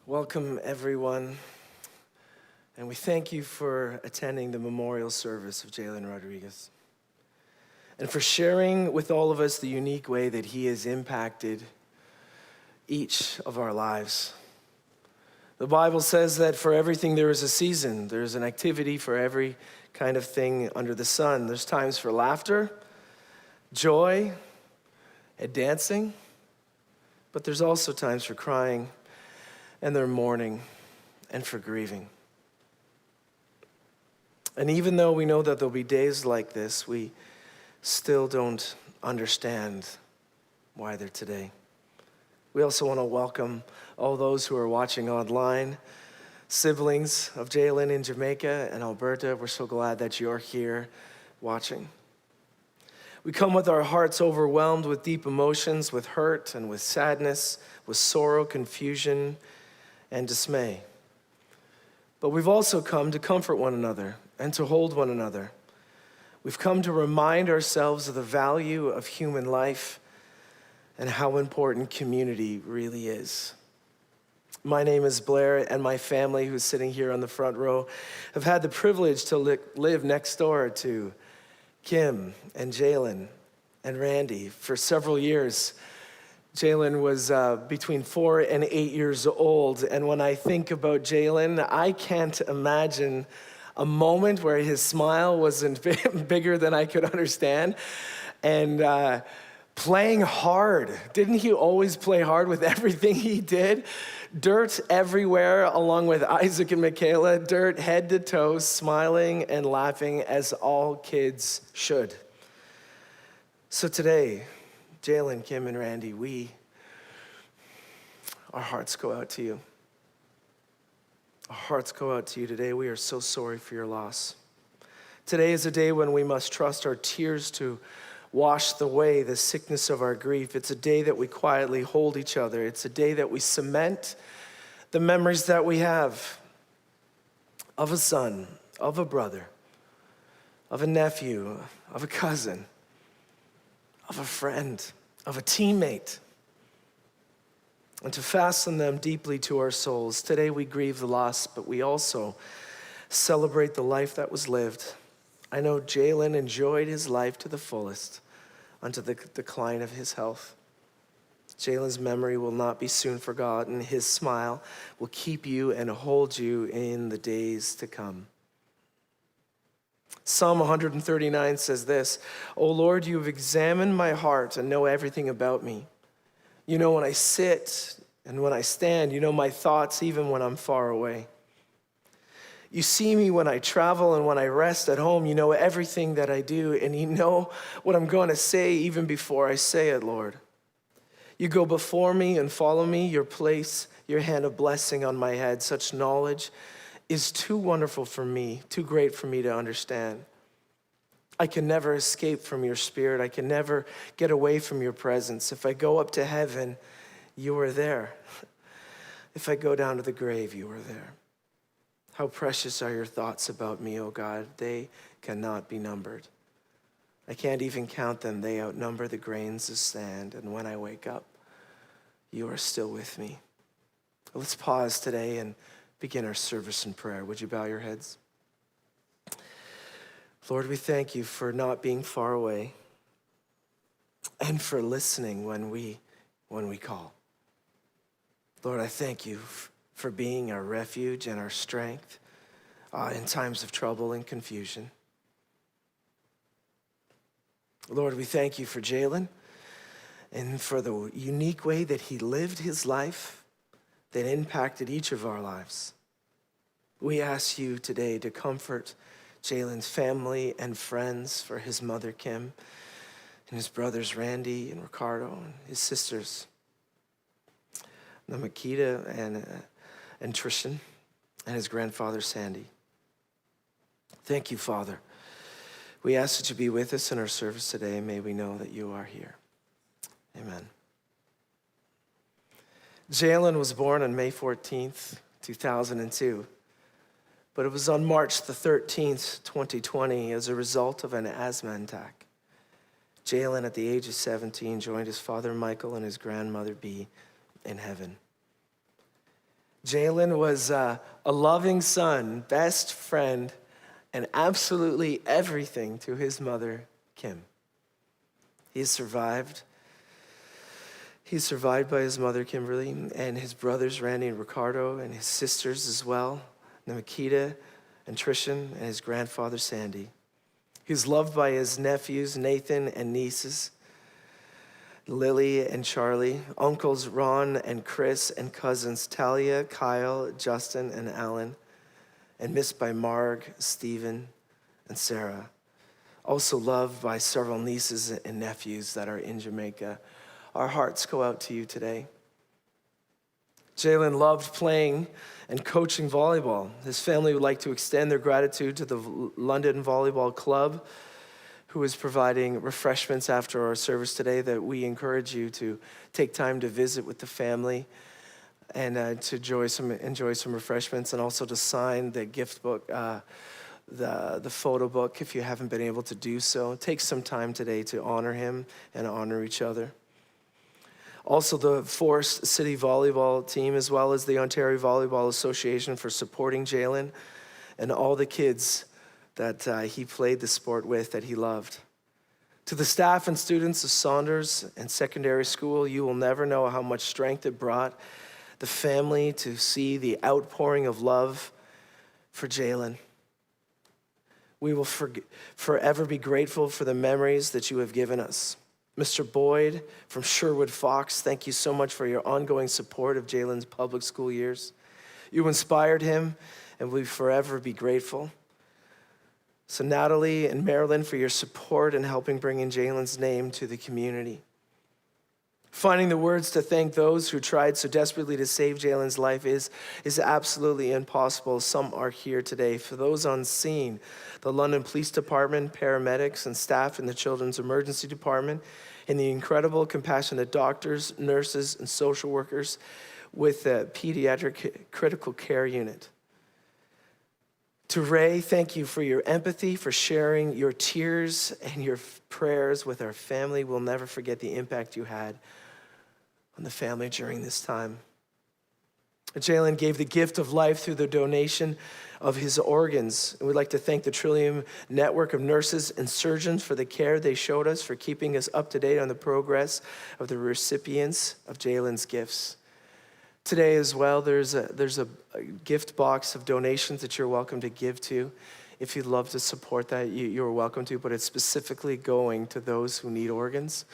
Welcome, everyone, and we thank you for attending the memorial service of Jalen Rodriguez and for sharing with all of us the unique way that he has impacted each of our lives. The Bible says that for everything there is a season. There's an activity for every kind of thing under the sun. There's times for laughter, joy, and dancing, but there's also times for crying and their mourning and for grieving. And even though we know that there'll be days like this, we still don't understand why they're today. We also want to welcome all those who are watching online, siblings of Jalen in Jamaica and Alberta. We're so glad that you're here watching. We come with our hearts overwhelmed with deep emotions, with hurt and with sadness, with sorrow, confusion, and dismay. But we've also come to comfort one another and to hold one another. We've come to remind ourselves of the value of human life and how important community really is. My name is Blair, and my family, who's sitting here on the front row, have had the privilege to live next door to Kim and Jalen and Randy for several years. Jalen was between 4 and 8 years old, and when I think about Jalen, I can't imagine a moment where his smile wasn't bigger than I could understand. And playing hard. Didn't he always play hard with everything he did? Dirt everywhere, along with Isaac and Michaela, dirt head to toe, smiling and laughing as all kids should. So today, Jalen, Kim, and Randy, our hearts go out to you. Our hearts go out to you today. We are so sorry for your loss. Today is a day when we must trust our tears to wash away the sickness of our grief. It's a day that we quietly hold each other. It's a day that we cement the memories that we have of a son, of a brother, of a nephew, of a cousin, of a friend, of a teammate, and to fasten them deeply to our souls. Today we grieve the loss, but we also celebrate the life that was lived. I know Jalen enjoyed his life to the fullest unto the decline of his health. Jalen's memory will not be soon forgotten. His smile will keep you and hold you in the days to come. Psalm 139 says this, "O Lord, you have examined my heart and know everything about me. You know when I sit and when I stand. You know my thoughts even when I'm far away. You see me when I travel and when I rest at home. You know everything that I do, and you know what I'm going to say even before I say it, Lord. You go before me and follow me. You place your hand of blessing on my head. Such knowledge is too wonderful for me, too great for me to understand. I can never escape from your spirit. I can never get away from your presence. If I go up to heaven, you are there. If I go down to the grave, you are there. How precious are your thoughts about me, O God. They cannot be numbered. I can't even count them. They outnumber the grains of sand. And when I wake up, you are still with me." Let's pause today and begin our service in prayer. Would you bow your heads? Lord, we thank you for not being far away and for listening when we call. Lord, I thank you for being our refuge and our strength in times of trouble and confusion. Lord, we thank you for Jalen and for the unique way that he lived his life that impacted each of our lives. We ask you today to comfort Jalen's family and friends, for his mother, Kim, and his brothers, Randy and Ricardo, and his sisters, Makita and Trishan, and his grandfather, Sandy. Thank you, Father. We ask that you be with us in our service today. May we know that you are here. Amen. Jalen was born on May 14th, 2002. But it was on March the 13th, 2020, as a result of an asthma attack. Jalen, at the age of 17, joined his father, Michael, and his grandmother, Bee, in heaven. Jalen was a loving son, best friend, and absolutely everything to his mother, Kim. He's survived. He's survived by his mother, Kimberly, and his brothers, Randy and Ricardo, and his sisters as well, Nikita and Trishan, and his grandfather, Sandy. He's loved by his nephews, Nathan and nieces, Lily and Charlie, uncles Ron and Chris, and cousins Talia, Kyle, Justin, and Alan, and missed by Marg, Stephen, and Sarah. Also loved by several nieces and nephews that are in Jamaica. Our hearts go out to you today. Jalen loved playing and coaching volleyball. His family would like to extend their gratitude to the London Volleyball Club, who is providing refreshments after our service today, that we encourage you to take time to visit with the family and to enjoy some refreshments, and also to sign the gift book, the photo book if you haven't been able to do so. Take some time today to honor him and honor each other. Also, the Forest City Volleyball team, as well as the Ontario Volleyball Association, for supporting Jalen and all the kids that he played the sport with that he loved. To the staff and students of Saunders and Secondary School, you will never know how much strength it brought the family to see the outpouring of love for Jalen. We will forever be grateful for the memories that you have given us. Mr. Boyd from Sherwood Fox, thank you so much for your ongoing support of Jalen's public school years. You inspired him, and we forever be grateful. So Natalie and Marilyn, for your support in helping bring in Jalen's name to the community. Finding the words to thank those who tried so desperately to save Jalen's life is absolutely impossible. Some are here today. For those on scene, the London Police Department, paramedics, and staff in the Children's Emergency Department, and the incredible, compassionate doctors, nurses, and social workers with the Pediatric Critical Care Unit. To Ray, thank you for your empathy, for sharing your tears and your prayers with our family. We'll never forget the impact you had on the family during this time. Jalen gave the gift of life through the donation of his organs. And we'd like to thank the Trillium Network of nurses and surgeons for the care they showed us, for keeping us up to date on the progress of the recipients of Jalen's gifts. Today as well, there's a gift box of donations that you're welcome to give to. If you'd love to support that, you're welcome to, but it's specifically going to those who need organs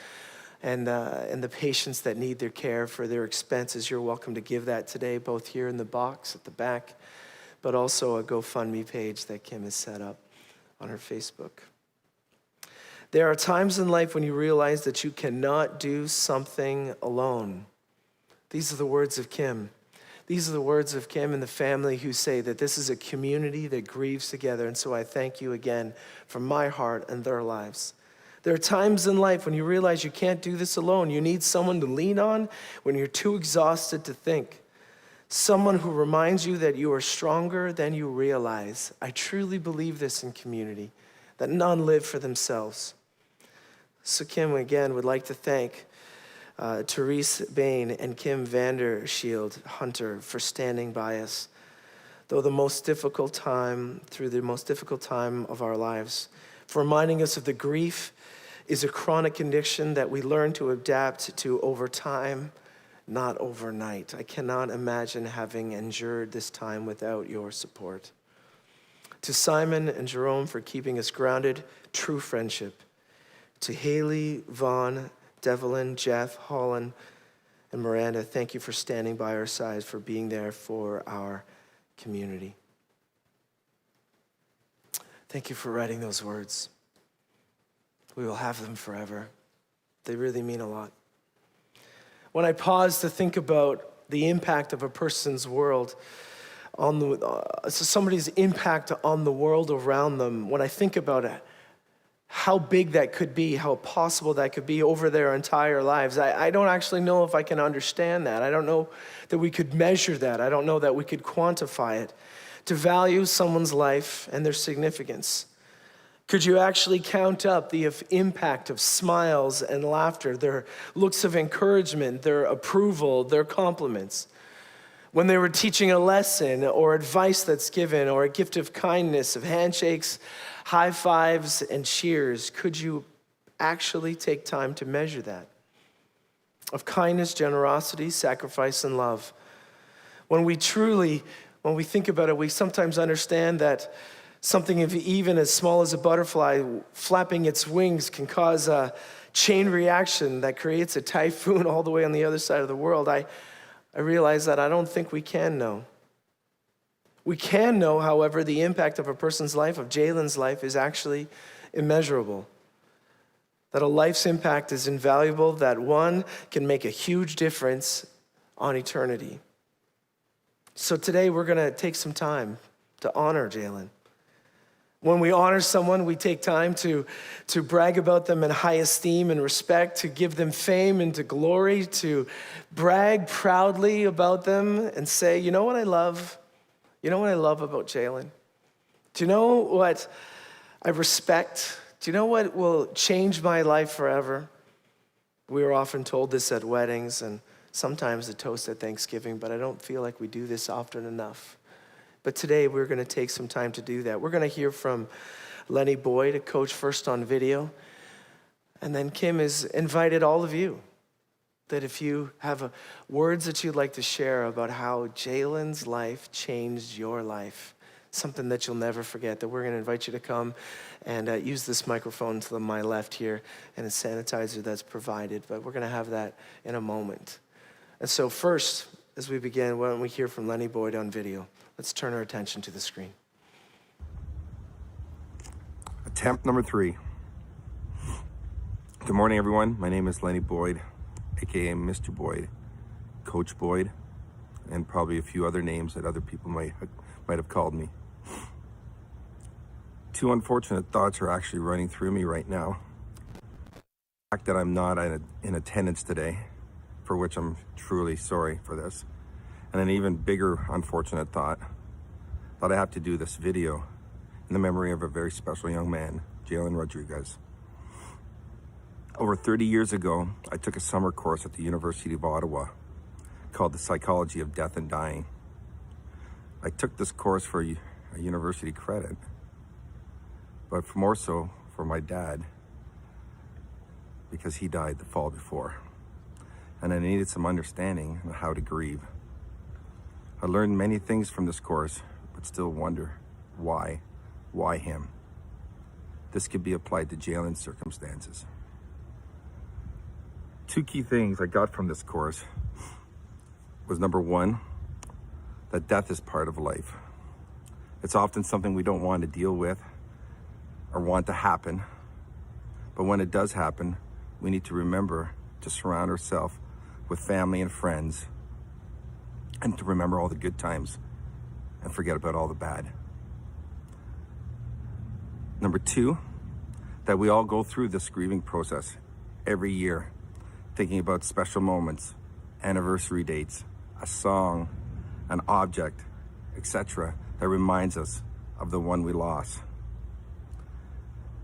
and the patients that need their care for their expenses. You're welcome to give that today, both here in the box at the back, but also a GoFundMe page that Kim has set up on her Facebook. There are times in life when you realize that you cannot do something alone. These are the words of Kim. These are the words of Kim and the family who say that this is a community that grieves together. And so I thank you again from my heart and their lives. There are times in life when you realize you can't do this alone. You need someone to lean on when you're too exhausted to think. Someone who reminds you that you are stronger than you realize. I truly believe this in community, that none live for themselves. So Kim, again, would like to thank Therese Bain and Kim Vandershield Hunter for standing by us through the most difficult time of our lives, for reminding us of the grief is a chronic condition that we learn to adapt to over time, not overnight. I cannot imagine having endured this time without your support. To Simon and Jerome for keeping us grounded, true friendship. To Haley, Vaughn, Devlin, Jeff, Holland, and Miranda, thank you for standing by our side, for being there for our community. Thank you for writing those words. We will have them forever. They really mean a lot. When I pause to think about the impact of a person's world on somebody's impact on the world around them, when I think about it, how big that could be, how possible that could be over their entire lives. I don't actually know if I can understand that. I don't know that we could measure that. I don't know that we could quantify it. To value someone's life and their significance. Could you actually count up the impact of smiles and laughter, their looks of encouragement, their approval, their compliments? when they were teaching a lesson or advice that's given or a gift of kindness, of handshakes, high fives, and cheers? Could you actually take time to measure that? Of kindness, generosity, sacrifice, and love. When we think about it, we sometimes understand that something even as small as a butterfly flapping its wings can cause a chain reaction that creates a typhoon all the way on the other side of the world. I realize that I don't think we can know. We can know, however, the impact of a person's life, of Jalen's life, is actually immeasurable. That a life's impact is invaluable, that one can make a huge difference on eternity. So today we're going to take some time to honor Jalen. When we honor someone, we take time to brag about them in high esteem and respect, to give them fame and to glory, to brag proudly about them and say, you know what I love? You know what I love about Jalen? Do you know what I respect? Do you know what will change my life forever? We are often told this at weddings and sometimes the toast at Thanksgiving, but I don't feel like we do this often enough. But today we're going to take some time to do that. We're going to hear from Lenny Boyd, a coach first on video. And then Kim has invited all of you that if you have words that you'd like to share about how Jalen's life changed your life, something that you'll never forget, that we're going to invite you to come and use this microphone to my left here and a sanitizer that's provided. But we're going to have that in a moment. And so first, as we begin, why don't we hear from Lenny Boyd on video? Let's turn our attention to the screen. Attempt number 3. Good morning, everyone. My name is Lenny Boyd, aka Mr. Boyd, Coach Boyd, and probably a few other names that other people might have called me. 2 unfortunate thoughts are actually running through me right now. The fact that I'm not in attendance today, for which I'm truly sorry for this. And an even bigger unfortunate thought, that I have to do this video in the memory of a very special young man, Jalen Rodriguez. Over 30 years ago, I took a summer course at the University of Ottawa called The Psychology of Death and Dying. I took this course for a university credit, but more so for my dad, because he died the fall before. And I needed some understanding on how to grieve. I learned many things from this course, but still wonder why him? This could be applied to Jalen's circumstances. 2 key things I got from this course was, number 1, that death is part of life. It's often something we don't want to deal with or want to happen, but when it does happen, we need to remember to surround ourselves with family and friends, and to remember all the good times and forget about all the bad. Number 2, that we all go through this grieving process every year, thinking about special moments, anniversary dates, a song, an object, etc., that reminds us of the one we lost.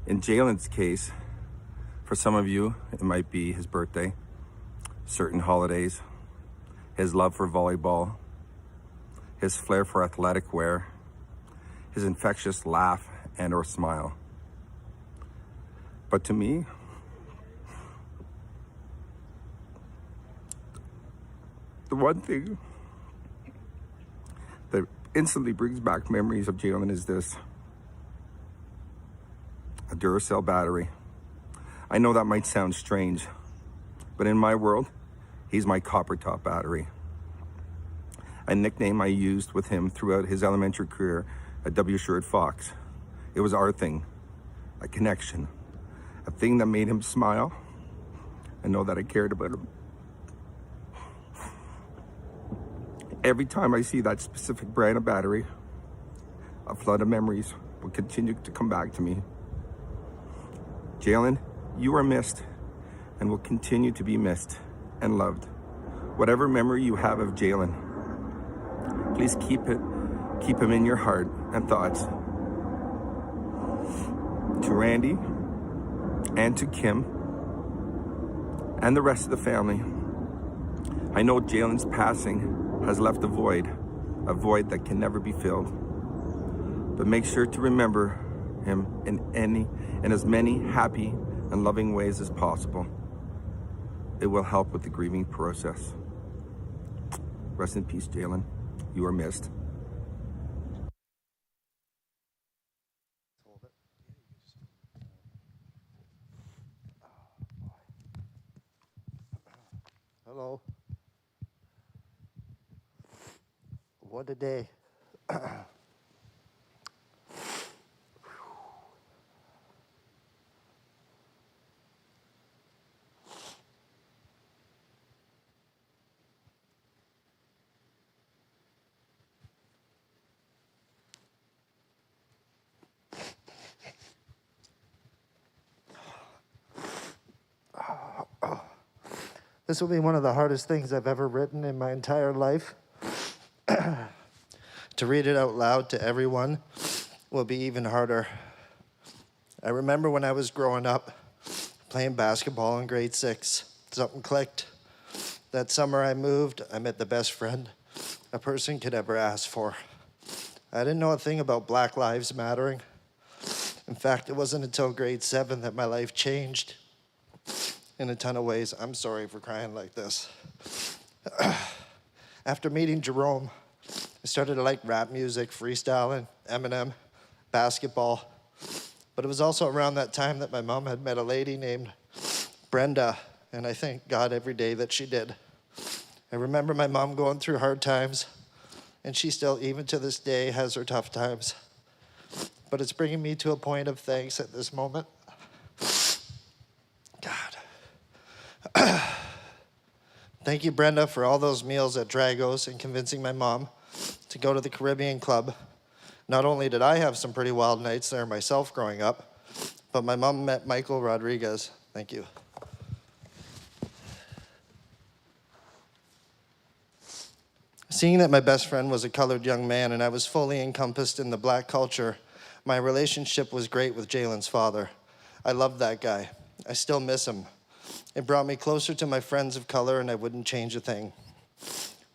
In Jalen's case, for some of you, it might be his birthday, certain holidays, his love for volleyball, his flair for athletic wear, his infectious laugh and or smile. But to me, the one thing that instantly brings back memories of Jalen is this: a Duracell battery. I know that might sound strange, but in my world, he's my copper top battery. A nickname I used with him throughout his elementary career at W. Sherwood Fox. It was our thing, a connection, a thing that made him smile and know that I cared about him. Every time I see that specific brand of battery, a flood of memories will continue to come back to me. Jalen, you are missed and will continue to be missed and loved. Whatever memory you have of Jalen, please keep him in your heart and thoughts. To Randy and to Kim and the rest of the family, I know Jalen's passing has left a void that can never be filled. But make sure to remember him in as many happy and loving ways as possible. It will help with the grieving process. Rest in peace, Jalen. You are missed. Hello. What a day. This will be one of the hardest things I've ever written in my entire life. To read it out loud to everyone will be even harder. I remember when I was growing up, playing basketball in grade 6. Something clicked. That summer I moved, I met the best friend a person could ever ask for. I didn't know a thing about Black Lives Mattering. In fact, it wasn't until grade 7 that my life changed in a ton of ways. I'm sorry for crying like this. After meeting Jerome, I started to like rap music, freestyling, Eminem, basketball. But it was also around that time that my mom had met a lady named Brenda, and I thank God every day that she did. I remember my mom going through hard times, and she still, even to this day, has her tough times. But it's bringing me to a point of thanks at this moment. God. Thank you, Brenda, for all those meals at Drago's and convincing my mom to go to the Caribbean Club. Not only did I have some pretty wild nights there myself growing up, but my mom met Michael Rodriguez. Thank you. Seeing that my best friend was a colored young man and I was fully encompassed in the Black culture, my relationship was great with Jalen's father. I loved that guy. I still miss him. It brought me closer to my friends of color, and I wouldn't change a thing.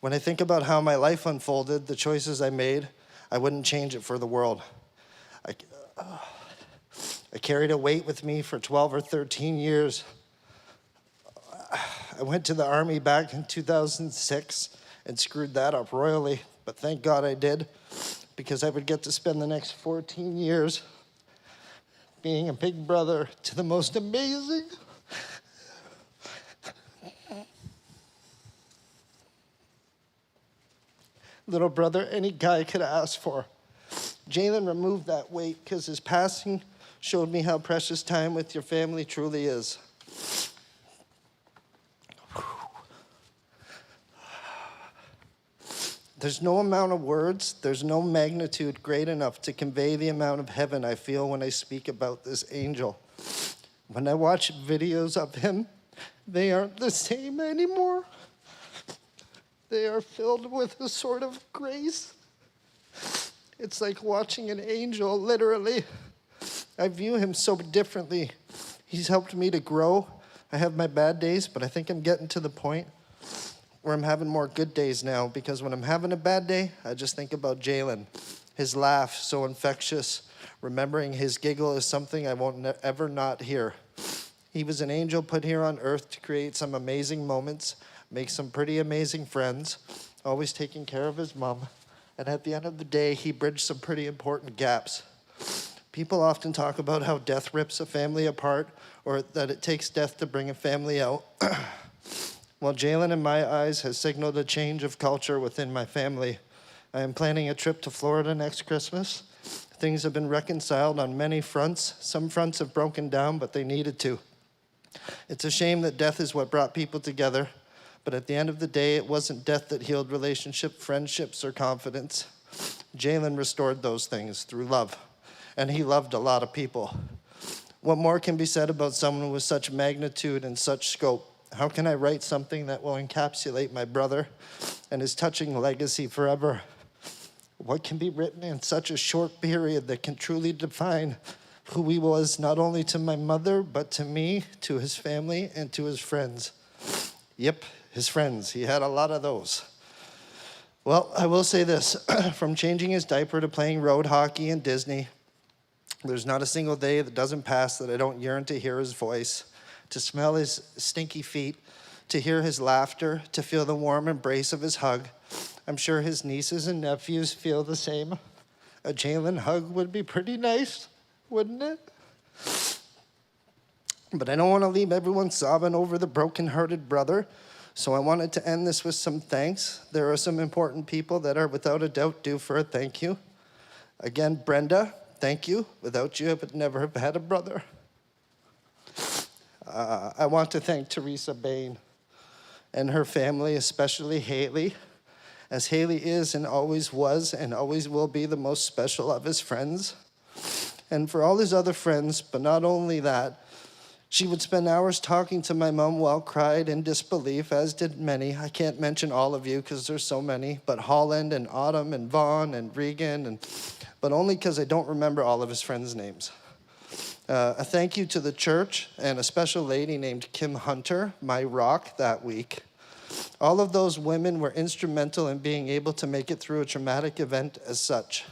When I think about how my life unfolded, the choices I made, I wouldn't change it for the world. I carried a weight with me for 12 or 13 years. I went to the Army back in 2006 and screwed that up royally, but thank God I did, because I would get to spend the next 14 years being a big brother to the most amazing, little brother any guy could ask for. Jalen removed that weight because his passing showed me how precious time with your family truly is. There's no amount of words, there's no magnitude great enough to convey the amount of heaven I feel when I speak about this angel. When I watch videos of him, they aren't the same anymore. They are filled with a sort of grace. It's like watching an angel, literally. I view him so differently. He's helped me to grow. I have my bad days, but I think I'm getting to the point where I'm having more good days now, because when I'm having a bad day, I just think about Jalen. His laugh, so infectious. Remembering his giggle is something I won't ever not hear. He was an angel put here on earth to create some amazing moments, make some pretty amazing friends, always taking care of his mom. And at the end of the day, he bridged some pretty important gaps. People often talk about how death rips a family apart, or that it takes death to bring a family out. Well, Jalen, in my eyes, has signaled a change of culture within my family. I am planning a trip to Florida next Christmas. Things have been reconciled on many fronts. Some fronts have broken down, but they needed to. It's a shame that death is what brought people together, but at the end of the day, it wasn't death that healed relationship, friendships, or confidence. Jalen restored those things through love, and he loved a lot of people. What more can be said about someone with such magnitude and such scope? How can I write something that will encapsulate my brother and his touching legacy forever? What can be written in such a short period that can truly define who he was, not only to my mother, but to me, to his family, and to his friends? Yep, his friends. He had a lot of those. Well, I will say this. From changing his diaper to playing road hockey in Disney, there's not a single day that doesn't pass that I don't yearn to hear his voice, to smell his stinky feet, to hear his laughter, to feel the warm embrace of his hug. I'm sure his nieces and nephews feel the same. A Jalen hug would be pretty nice, wouldn't it? But I don't want to leave everyone sobbing over the broken-hearted brother, so I wanted to end this with some thanks. There are some important people that are without a doubt due for a thank you. Again, Brenda, thank you. Without you, I would never have had a brother. I want to thank Teresa Bain and her family, especially Haley, as Haley is and always was and always will be the most special of his friends. And for all his other friends, but not only that, she would spend hours talking to my mom while cried in disbelief, as did many. I can't mention all of you because there's so many, but Holland and Autumn and Vaughn and Regan, but only because I don't remember all of his friends' names. A thank you to the church and a special lady named Kim Hunter, my rock that week. All of those women were instrumental in being able to make it through a traumatic event as such.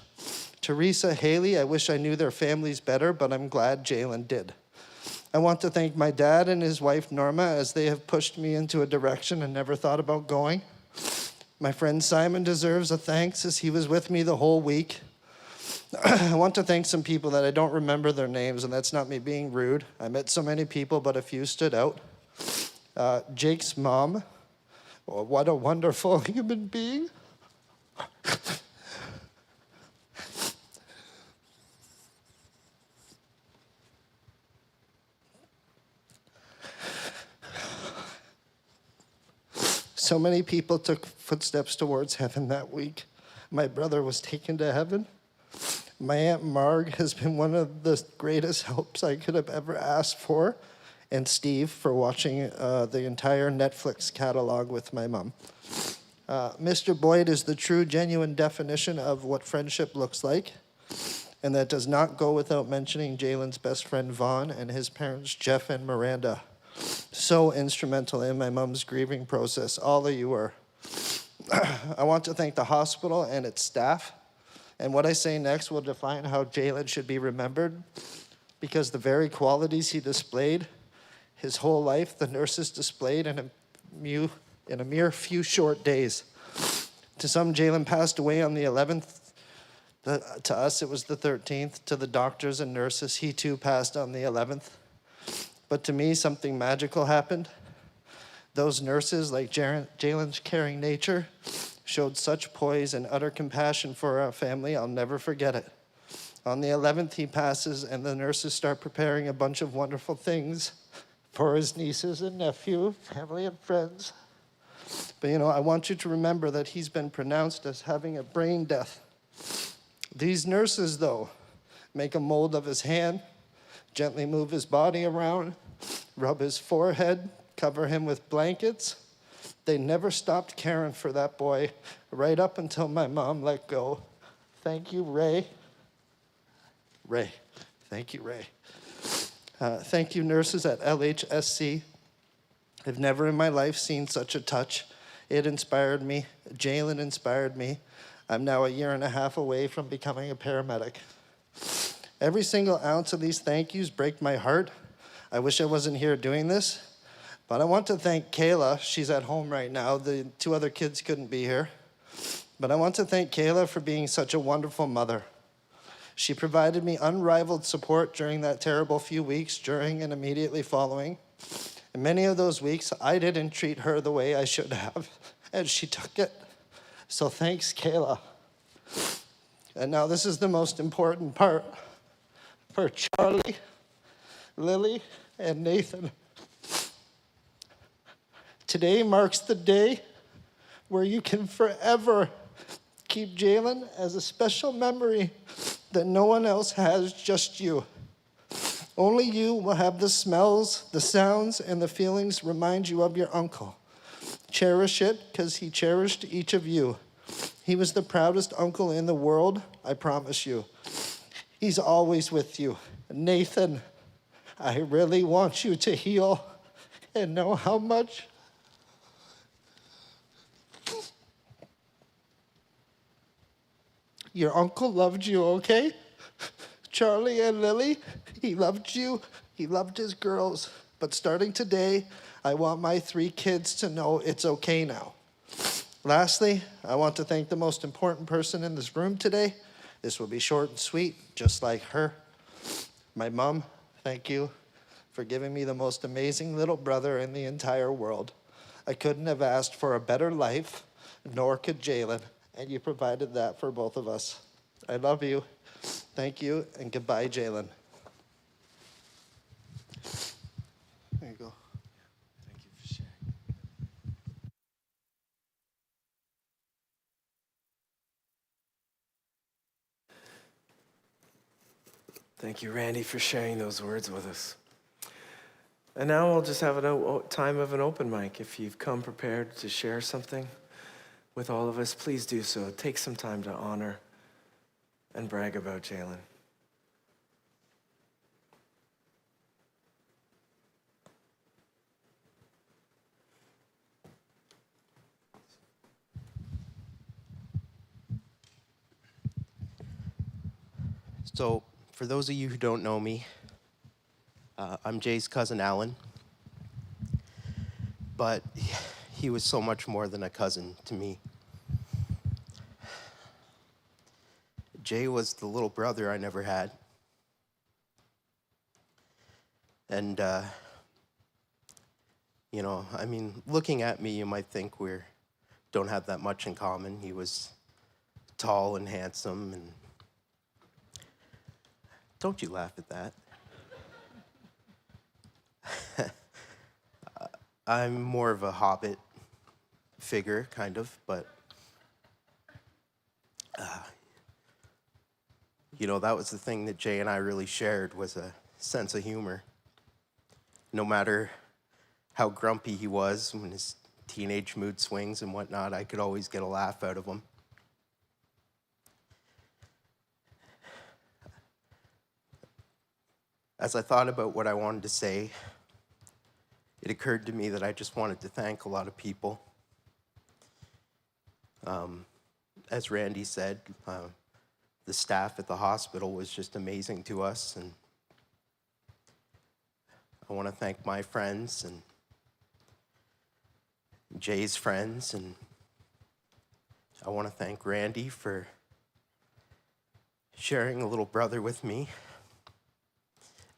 Teresa, Haley, I wish I knew their families better, but I'm glad Jalen did. I want to thank my dad and his wife, Norma, as they have pushed me into a direction I never thought about going. My friend Simon deserves a thanks as he was with me the whole week. I want to thank some people that I don't remember their names, and that's not me being rude. I met so many people, but a few stood out. Jake's mom, oh, what a wonderful human being. So many people took footsteps towards heaven that week. My brother was taken to heaven. My Aunt Marg has been one of the greatest helps I could have ever asked for, and Steve for watching the entire Netflix catalog with my mom. Mr. Boyd is the true, genuine definition of what friendship looks like, and that does not go without mentioning Jalen's best friend Vaughn and his parents Jeff and Miranda. So instrumental in my mom's grieving process. All of you were. I want to thank the hospital and its staff. And what I say next will define how Jalen should be remembered, because the very qualities he displayed his whole life, the nurses displayed in a mere few short days. To some, Jalen passed away on the 11th. To us, it was the 13th. To the doctors and nurses, he too passed on the 11th. But to me, something magical happened. Those nurses, like Jalen's caring nature, showed such poise and utter compassion for our family, I'll never forget it. On the 11th, he passes, and the nurses start preparing a bunch of wonderful things for his nieces and nephew, family and friends. But I want you to remember that he's been pronounced as having a brain death. These nurses, though, make a mold of his hand, gently move his body around, rub his forehead, cover him with blankets. They never stopped caring for that boy right up until my mom let go. Thank you, Ray. Thank you, Ray. Thank you, nurses at LHSC. I've never in my life seen such a touch. It inspired me. Jalen inspired me. I'm now a year and a half away from becoming a paramedic. Every single ounce of these thank yous break my heart. I wish I wasn't here doing this, but I want to thank Kayla. She's at home right now. The two other kids couldn't be here. But I want to thank Kayla for being such a wonderful mother. She provided me unrivaled support during that terrible few weeks, during and immediately following. And many of those weeks, I didn't treat her the way I should have, and she took it. So thanks, Kayla. And now this is the most important part. For Charlie, Lily, and Nathan. Today marks the day where you can forever keep Jalen as a special memory that no one else has, just you. Only you will have the smells, the sounds, and the feelings remind you of your uncle. Cherish it because he cherished each of you. He was the proudest uncle in the world, I promise you. He's always with you. Nathan, I really want you to heal and know how much Your uncle loved you, okay? Charlie and Lily, he loved you. He loved his girls. But starting today, I want my 3 kids to know it's okay now. Lastly, I want to thank the most important person in this room today. This will be short and sweet, just like her. My mom, thank you for giving me the most amazing little brother in the entire world. I couldn't have asked for a better life, nor could Jalen, and you provided that for both of us. I love you. Thank you, and goodbye, Jalen. There you go. Thank you for sharing. Thank you, Randy, for sharing those words with us. And now we'll just have a time of an open mic. If you've come prepared to share something with all of us, please do so. Take some time to honor and brag about Jalen. So, for those of you who don't know me, I'm Jay's cousin Alan, but he was so much more than a cousin to me. Jay was the little brother I never had. And, looking at me, you might think we don't have that much in common. He was tall and handsome, and don't you laugh at that. I'm more of a hobbit figure, kind of, but that was the thing that Jay and I really shared, was a sense of humor. No matter how grumpy he was when his teenage mood swings and whatnot, I could always get a laugh out of him. As I thought about what I wanted to say, it occurred to me that I just wanted to thank a lot of people. As Randy said, the staff at the hospital was just amazing to us, and I want to thank my friends and Jay's friends, and I want to thank Randy for sharing a little brother with me,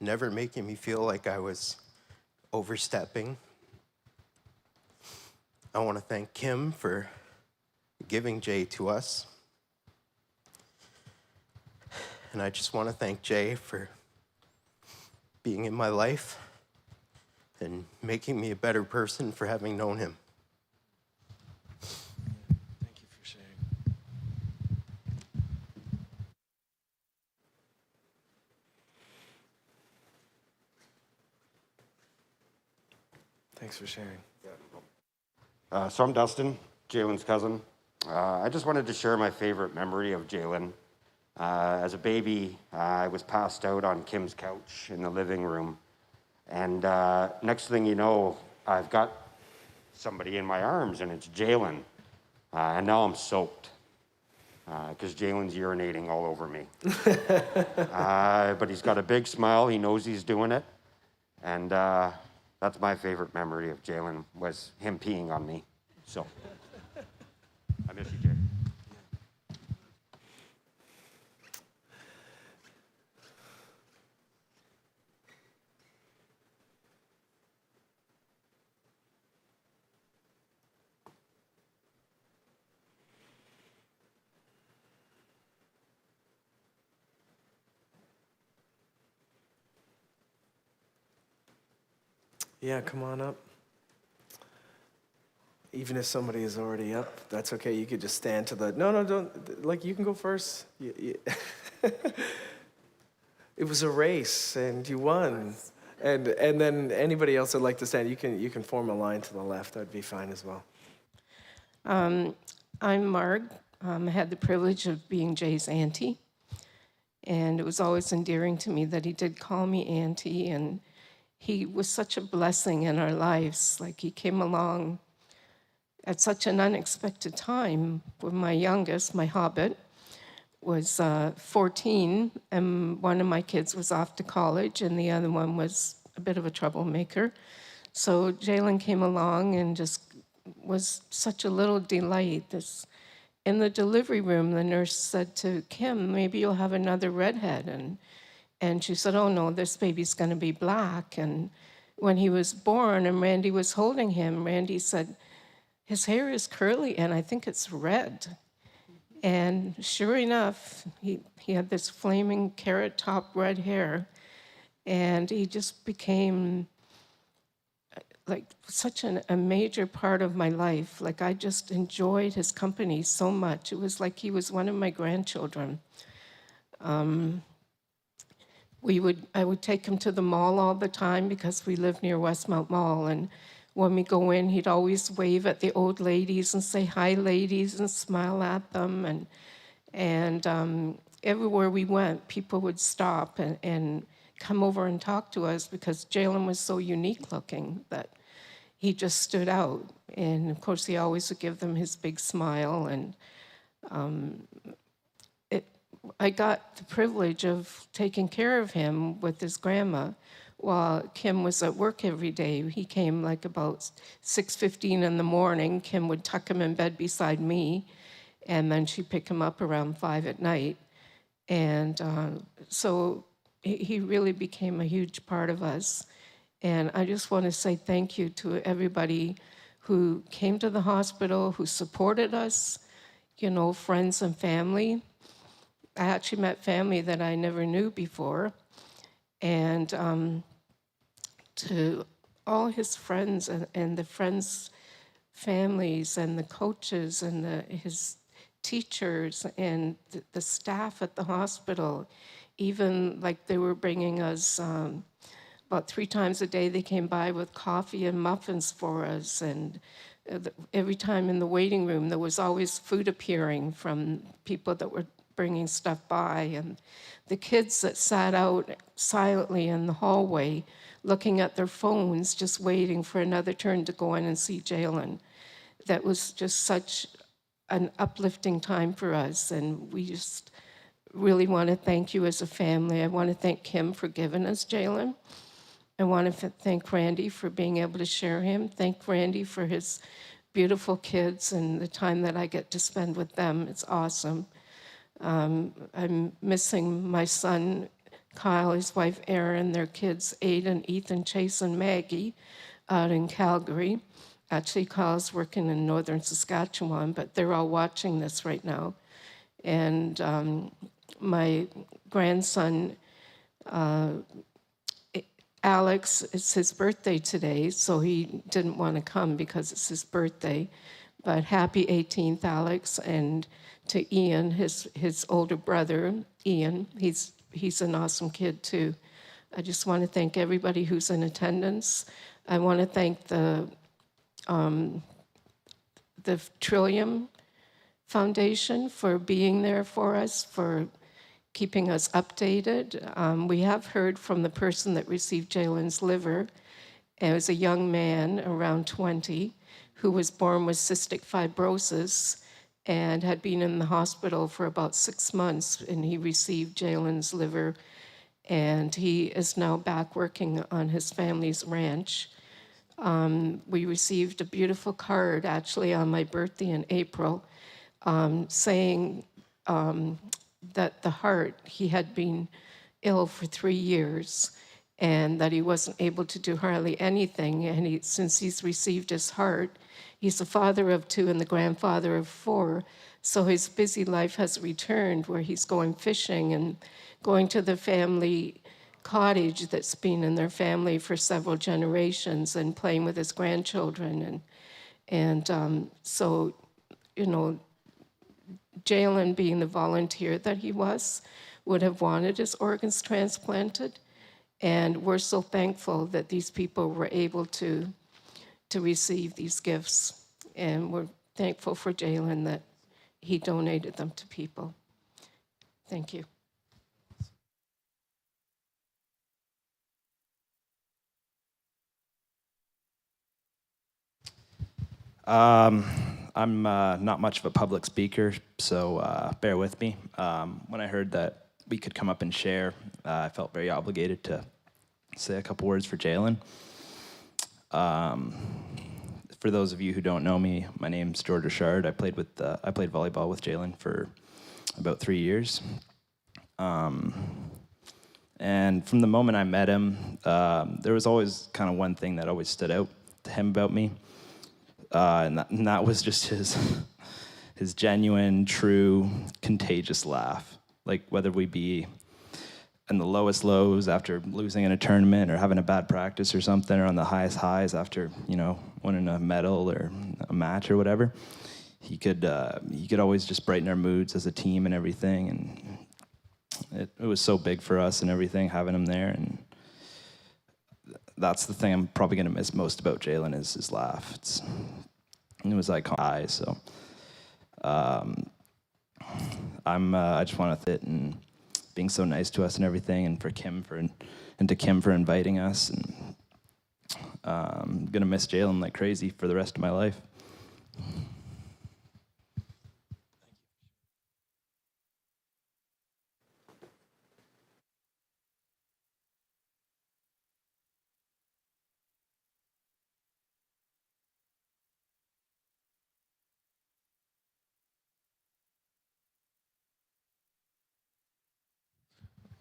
never making me feel like I was overstepping. I want to thank Kim for giving Jay to us. And I just want to thank Jay for being in my life and making me a better person for having known him. Thank you for sharing. Thanks for sharing. So I'm Dustin, Jalen's cousin. I just wanted to share my favorite memory of Jalen. As a baby, I was passed out on Kim's couch in the living room. And next thing you know, I've got somebody in my arms, and it's Jalen. And now I'm soaked because Jalen's urinating all over me. But he's got a big smile. He knows he's doing it. And that's my favorite memory of Jalen, was him peeing on me. So, I miss you, Jay. Yeah, come on up. Even if somebody is already up, that's okay. You could just stand to the... No, don't. Like, you can go first. It was a race, and you won. And then anybody else that'd like to stand, you can form a line to the left. That'd be fine as well. I'm Marg. I had the privilege of being Jay's auntie. And it was always endearing to me that he did call me auntie. And he was such a blessing in our lives. Like, he came along at such an unexpected time when my youngest, my hobbit, was 14, and one of my kids was off to college, and the other one was a bit of a troublemaker. So Jalen came along and just was such a little delight. In the delivery room, the nurse said to Kim, maybe you'll have another redhead. And she said, oh no, this baby's gonna be black. And when he was born and Randy was holding him, Randy said, his hair is curly and I think it's red. And sure enough, he had this flaming carrot top red hair, and he just became like such a major part of my life. Like I just enjoyed his company so much. It was like he was one of my grandchildren. I would take him to the mall all the time because we live near Westmount Mall, and when we go in, he'd always wave at the old ladies and say, hi, ladies, and smile at them. And everywhere we went, people would stop and come over and talk to us because Jalen was so unique looking that he just stood out. And of course, he always would give them his big smile. And I got the privilege of taking care of him with his grandma while Kim was at work every day. He came like about 6:15 in the morning. Kim would tuck him in bed beside me, and then she'd pick him up around 5 at night. And so he really became a huge part of us. And I just want to say thank you to everybody who came to the hospital, who supported us, friends and family. I actually met family that I never knew before. And to all his friends and the friends' families and the coaches and his teachers and the staff at the hospital, even like they were bringing us about 3 times a day, they came by with coffee and muffins for us. And every time in the waiting room, there was always food appearing from people that were bringing stuff by. And the kids that sat out silently in the hallway, looking at their phones, just waiting for another turn to go in and see Jalen. That was just such an uplifting time for us. And we just really want to thank you as a family. I want to thank Kim for giving us Jalen. I want to thank Randy for being able to share him. Thank Randy for his beautiful kids and the time that I get to spend with them. It's awesome. I'm missing my son, Kyle, his wife, Erin, their kids, Aiden, Ethan, Chase, and Maggie, out in Calgary. Actually, Kyle's working in northern Saskatchewan, but they're all watching this right now. And my grandson, Alex, it's his birthday today, so he didn't want to come because it's his birthday. But happy 18th, Alex, and to Ian, his older brother, Ian. He's an awesome kid too. I just want to thank everybody who's in attendance. I want to thank the Trillium Foundation for being there for us, for keeping us updated. We have heard from the person that received Jalen's liver. It was a young man, around 20, who was born with cystic fibrosis and had been in the hospital for about 6 months, and he received Jalen's liver, and he is now back working on his family's ranch. We received a beautiful card, actually, on my birthday in April, saying that the heart, he had been ill for 3 years, and that he wasn't able to do hardly anything. And since he's received his heart, he's the father of 2 and the grandfather of 4. So his busy life has returned, where he's going fishing and going to the family cottage that's been in their family for several generations and playing with his grandchildren. So, Jalen, being the volunteer that he was, would have wanted his organs transplanted. And we're so thankful that these people were able to receive these gifts. And we're thankful for Jalen that he donated them to people. Thank you. I'm not much of a public speaker, so bear with me. When I heard that we could come up and share, I felt very obligated to say a couple words for Jalen. For those of you who don't know me, my name's George Richard. I played volleyball with Jalen for about 3 years. And from the moment I met him, there was always kind of one thing that always stood out to him about me. And that was just his genuine, true, contagious laugh. Like whether we be in the lowest lows after losing in a tournament or having a bad practice or something, or on the highest highs after, winning a medal or a match or whatever, he could always just brighten our moods as a team and everything. And it was so big for us and everything, having him there. And that's the thing I'm probably going to miss most about Jalen is his laugh. It was iconic. So I just want to thank and being so nice to us and everything, and to Kim for inviting us. And I'm gonna miss Jalen like crazy for the rest of my life.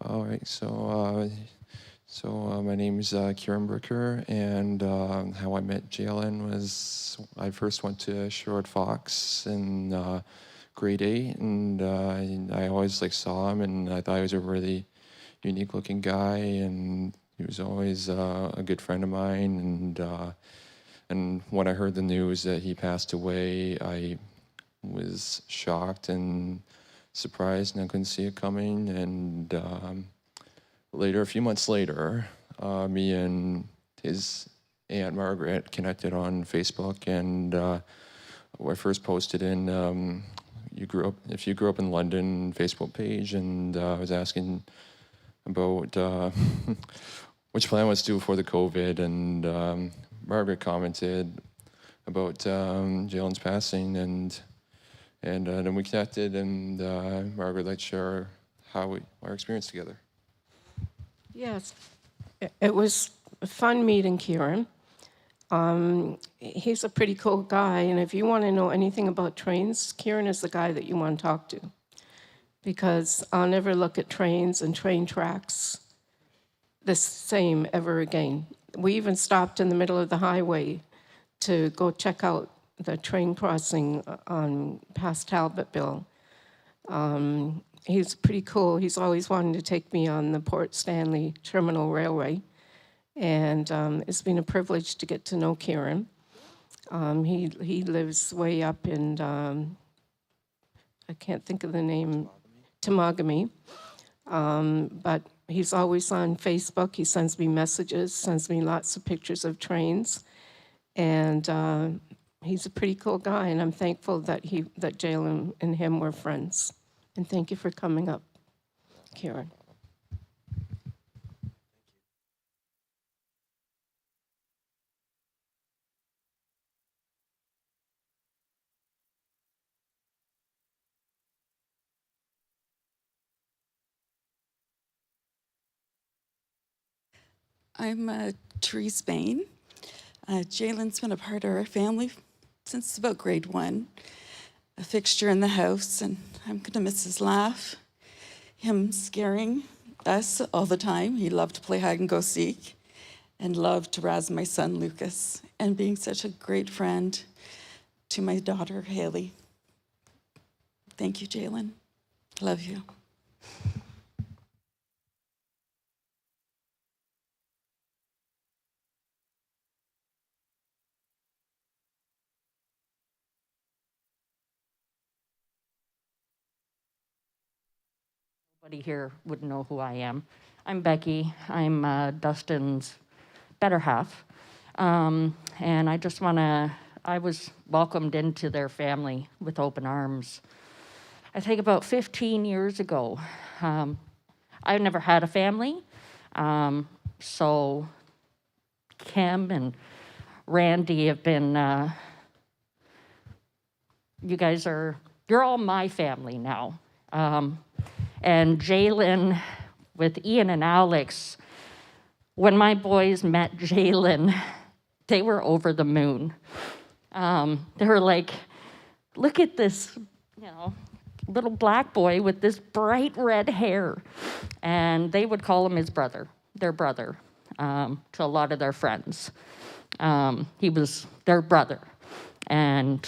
All right, so my name is Kieran Bricker, and how I met Jalen was I first went to Sherwood Fox in grade 8, and I always saw him, and I thought he was a really unique-looking guy, and he was always a good friend of mine, and when I heard the news that he passed away, I was shocked and surprised, and I couldn't see it coming. And a few months later, me and his Aunt Margaret connected on Facebook, and I first posted in if you grew up in London Facebook page, and I was asking about which plan was due for the COVID, and Margaret commented about Jalen's passing, and then we connected, and Margaret share our experience together. Yes, it was fun meeting Kieran. He's a pretty cool guy, and if you want to know anything about trains, Kieran is the guy that you want to talk to, because I'll never look at trains and train tracks the same ever again. We even stopped in the middle of the highway to go check out the train crossing on past Talbotville. He's pretty cool. He's always wanted to take me on the Port Stanley Terminal Railway, and it's been a privilege to get to know Kieran. He lives way up in, I can't think of the name, Temagami, but he's always on Facebook. He sends me messages, sends me lots of pictures of trains, and he's a pretty cool guy, and I'm thankful that Jalen and him were friends. And thank you for coming up, Kieran. I'm Therese Bain. Jalen's been a part of our family since about grade 1, a fixture in the house, and I'm gonna miss his laugh, him scaring us all the time. He loved to play hide and go seek and loved to razz my son Lucas, and being such a great friend to my daughter Haley. Thank you, Jalen. Love you. Nobody here would know who I am. I'm Becky. I'm Dustin's better half. And I was welcomed into their family with open arms. I think about 15 years ago. I've never had a family. So Kim and Randy have been you guys you're all my family now. And Jalen, with Ian and Alex, when my boys met Jalen, they were over the moon. They were like, look at this, little black boy with this bright red hair. And they would call him their brother, to a lot of their friends. He was their brother. And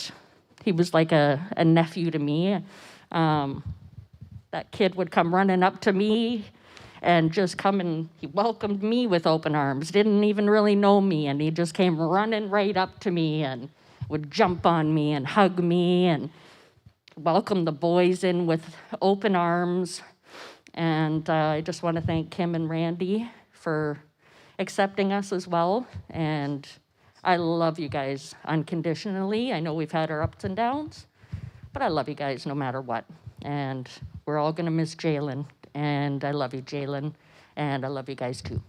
he was like a nephew to me. That kid would come running up to me and just come and he welcomed me with open arms, didn't even really know me, and he just came running right up to me and would jump on me and hug me and welcome the boys in with open arms. And I just want to thank Kim and Randy for accepting us as well. And I love you guys unconditionally. I know we've had our ups and downs, but I love you guys no matter what. And we're all going to miss Jalen. And I love you, Jalen. And I love you guys too.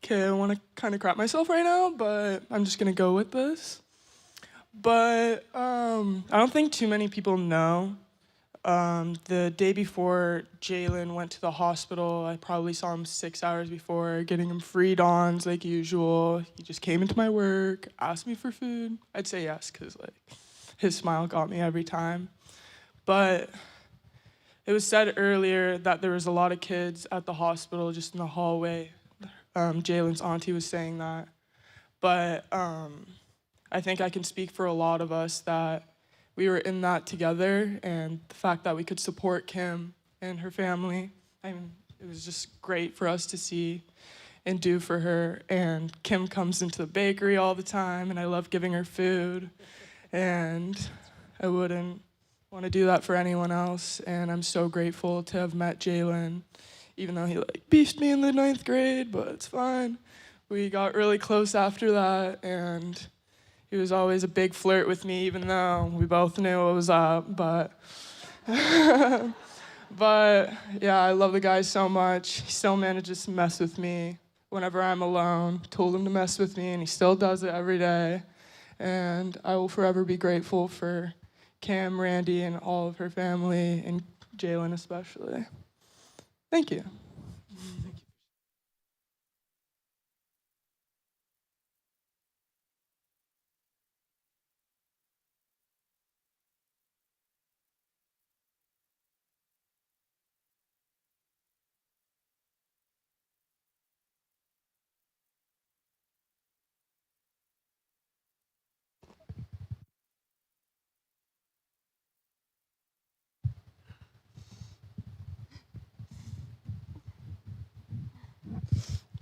Okay, I want to kind of crap myself right now, but I'm just going to go with this. But I don't think too many people know. The day before Jalen went to the hospital, I probably saw him 6 hours before, getting him free dons like usual. He just came into my work, asked me for food. I'd say yes, because his smile got me every time. But it was said earlier that there was a lot of kids at the hospital just in the hallway. Jalen's auntie was saying that. But I think I can speak for a lot of us that we were in that together, and the fact that we could support Kim and her family, it was just great for us to see and do for her. And Kim comes into the bakery all the time, and I love giving her food, and I wouldn't want to do that for anyone else. And I'm so grateful to have met Jalen, even though he beefed me in the 9th grade, but it's fine. We got really close after that, and he was always a big flirt with me, even though we both knew what was up. But yeah, I love the guy so much. He still manages to mess with me whenever I'm alone. Told him to mess with me, and he still does it every day. And I will forever be grateful for Kim, Randy, and all of her family, and Jalen especially. Thank you.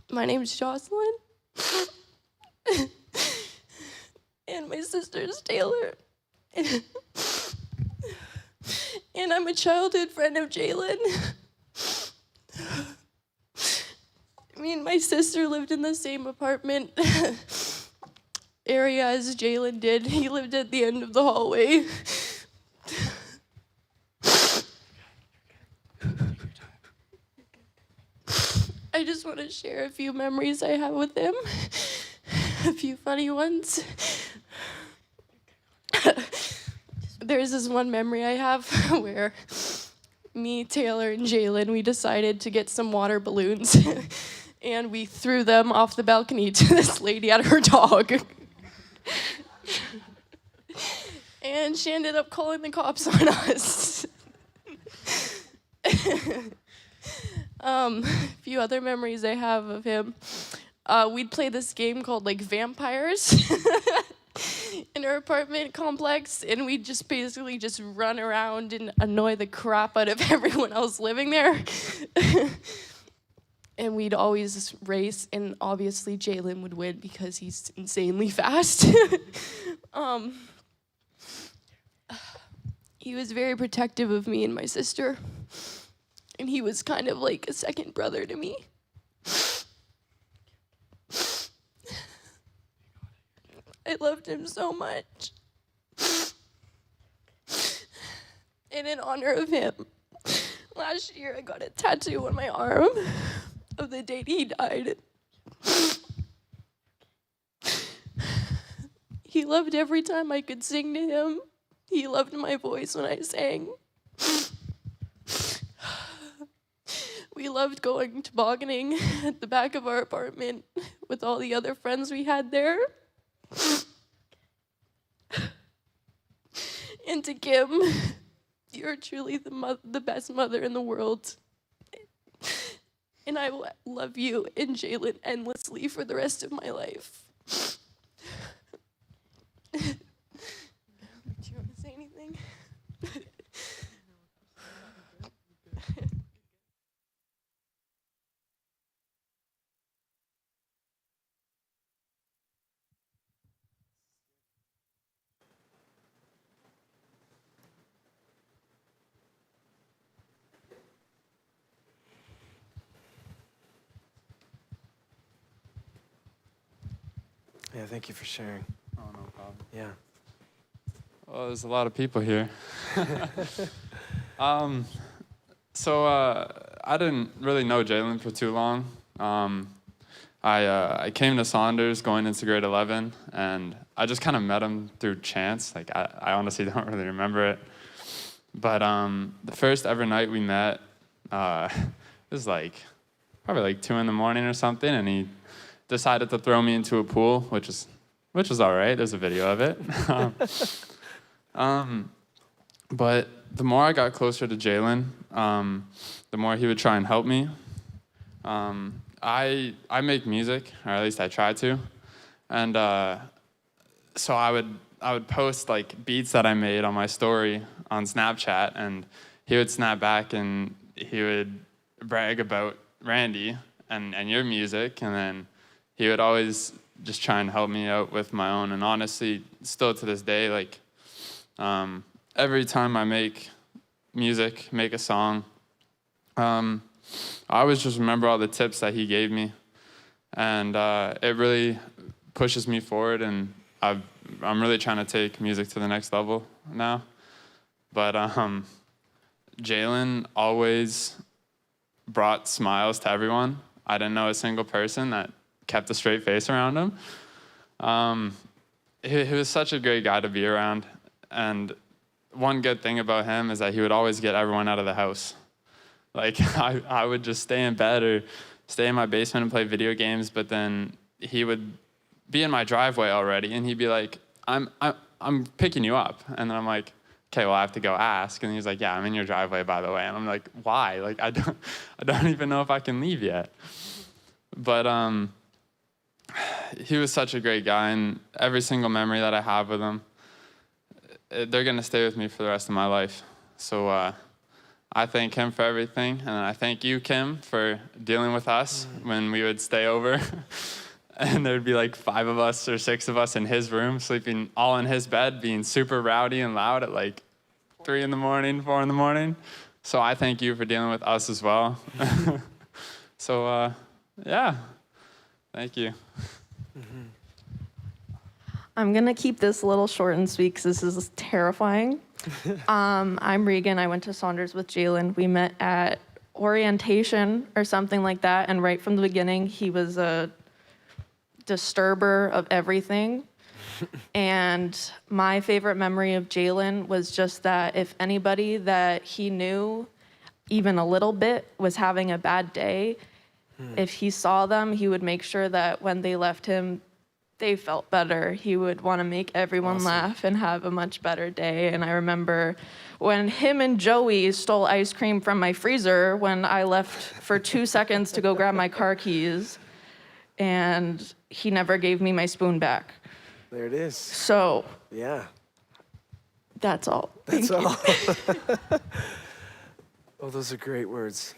My name's Jocelyn, and my sister's Taylor. And I'm a childhood friend of Jalen. Me and my sister lived in the same apartment area as Jalen did. He lived at the end of the hallway. I just want to share a few memories I have with him, a few funny ones. There's this one memory I have where me, Taylor, and Jalen, we decided to get some water balloons, and we threw them off the balcony to this lady and her dog. And she ended up calling the cops on us. A few other memories I have of him. We'd play this game called Vampires in our apartment complex, and we'd just basically just run around and annoy the crap out of everyone else living there. And we'd always race, and obviously Jalen would win because he's insanely fast. He was very protective of me and my sister. And he was kind of like a second brother to me. I loved him so much. And in honor of him, Last year, I got a tattoo on my arm of the date he died. He loved every time I could sing to him. He loved my voice when I sang. We loved going tobogganing at the back of our apartment with all the other friends we had there. And to Kim, you're truly the best mother in the world. And I will love you and Jalen endlessly for the rest of my life. Do you want to say anything? Yeah, thank you for sharing. Oh, no problem. Yeah. Well, there's a lot of people here. I didn't really know Jalen for too long. I came to Saunders going into grade 11, and I just kind of met him through chance. Like, I honestly don't really remember it. But the first ever night we met, it was probably like 2 in the morning or something, and he decided to throw me into a pool, which was all right. There's a video of it. But the more I got closer to Jalen, the more he would try and help me. I make music, or at least I try to, and so I would post like beats that I made on my story on Snapchat, and he would snap back and he would brag about Randy and your music, and then he would always just try and help me out with my own. And honestly, still to this day, like every time I make music, make a song, I always just remember all the tips that he gave me, and it really pushes me forward. And I'm really trying to take music to the next level now. But Jalen always brought smiles to everyone. I didn't know a single person that kept a straight face around him. He was such a great guy to be around. And one good thing about him is that he would always get everyone out of the house. Like, I would just stay in bed or stay in my basement and play video games, but then he would be in my driveway already, and he'd be like, I'm picking you up. And then I'm like, okay, well, I have to go ask. And he's like, yeah, I'm in your driveway, by the way. And I'm like, why? Like, I don't even know if I can leave yet. But he was such a great guy, and every single memory that I have with him, they're going to stay with me for the rest of my life. So I thank him for everything, and I thank you, Kim, for dealing with us when we would stay over. And there'd be like 5 of us or 6 of us in his room, sleeping all in his bed, being super rowdy and loud at like 3 in the morning, 4 in the morning. So I thank you for dealing with us as well. So, yeah, thank you. I'm going to keep this a little short and sweet because this is terrifying. I'm Regan. I went to Saunders with Jalen. We met at orientation or something like that, and right from the beginning, he was a disturber of everything. And my favorite memory of Jalen was just that if anybody that he knew even a little bit was having a bad day, if he saw them, he would make sure that when they left him, they felt better. He would want to make everyone laugh and have a much better day. And I remember when him and Joey stole ice cream from my freezer when I left for 2 seconds to go grab my car keys, and he never gave me my spoon back. There it is. So, yeah, that's all. That's Thank all. you. Oh, those are great words.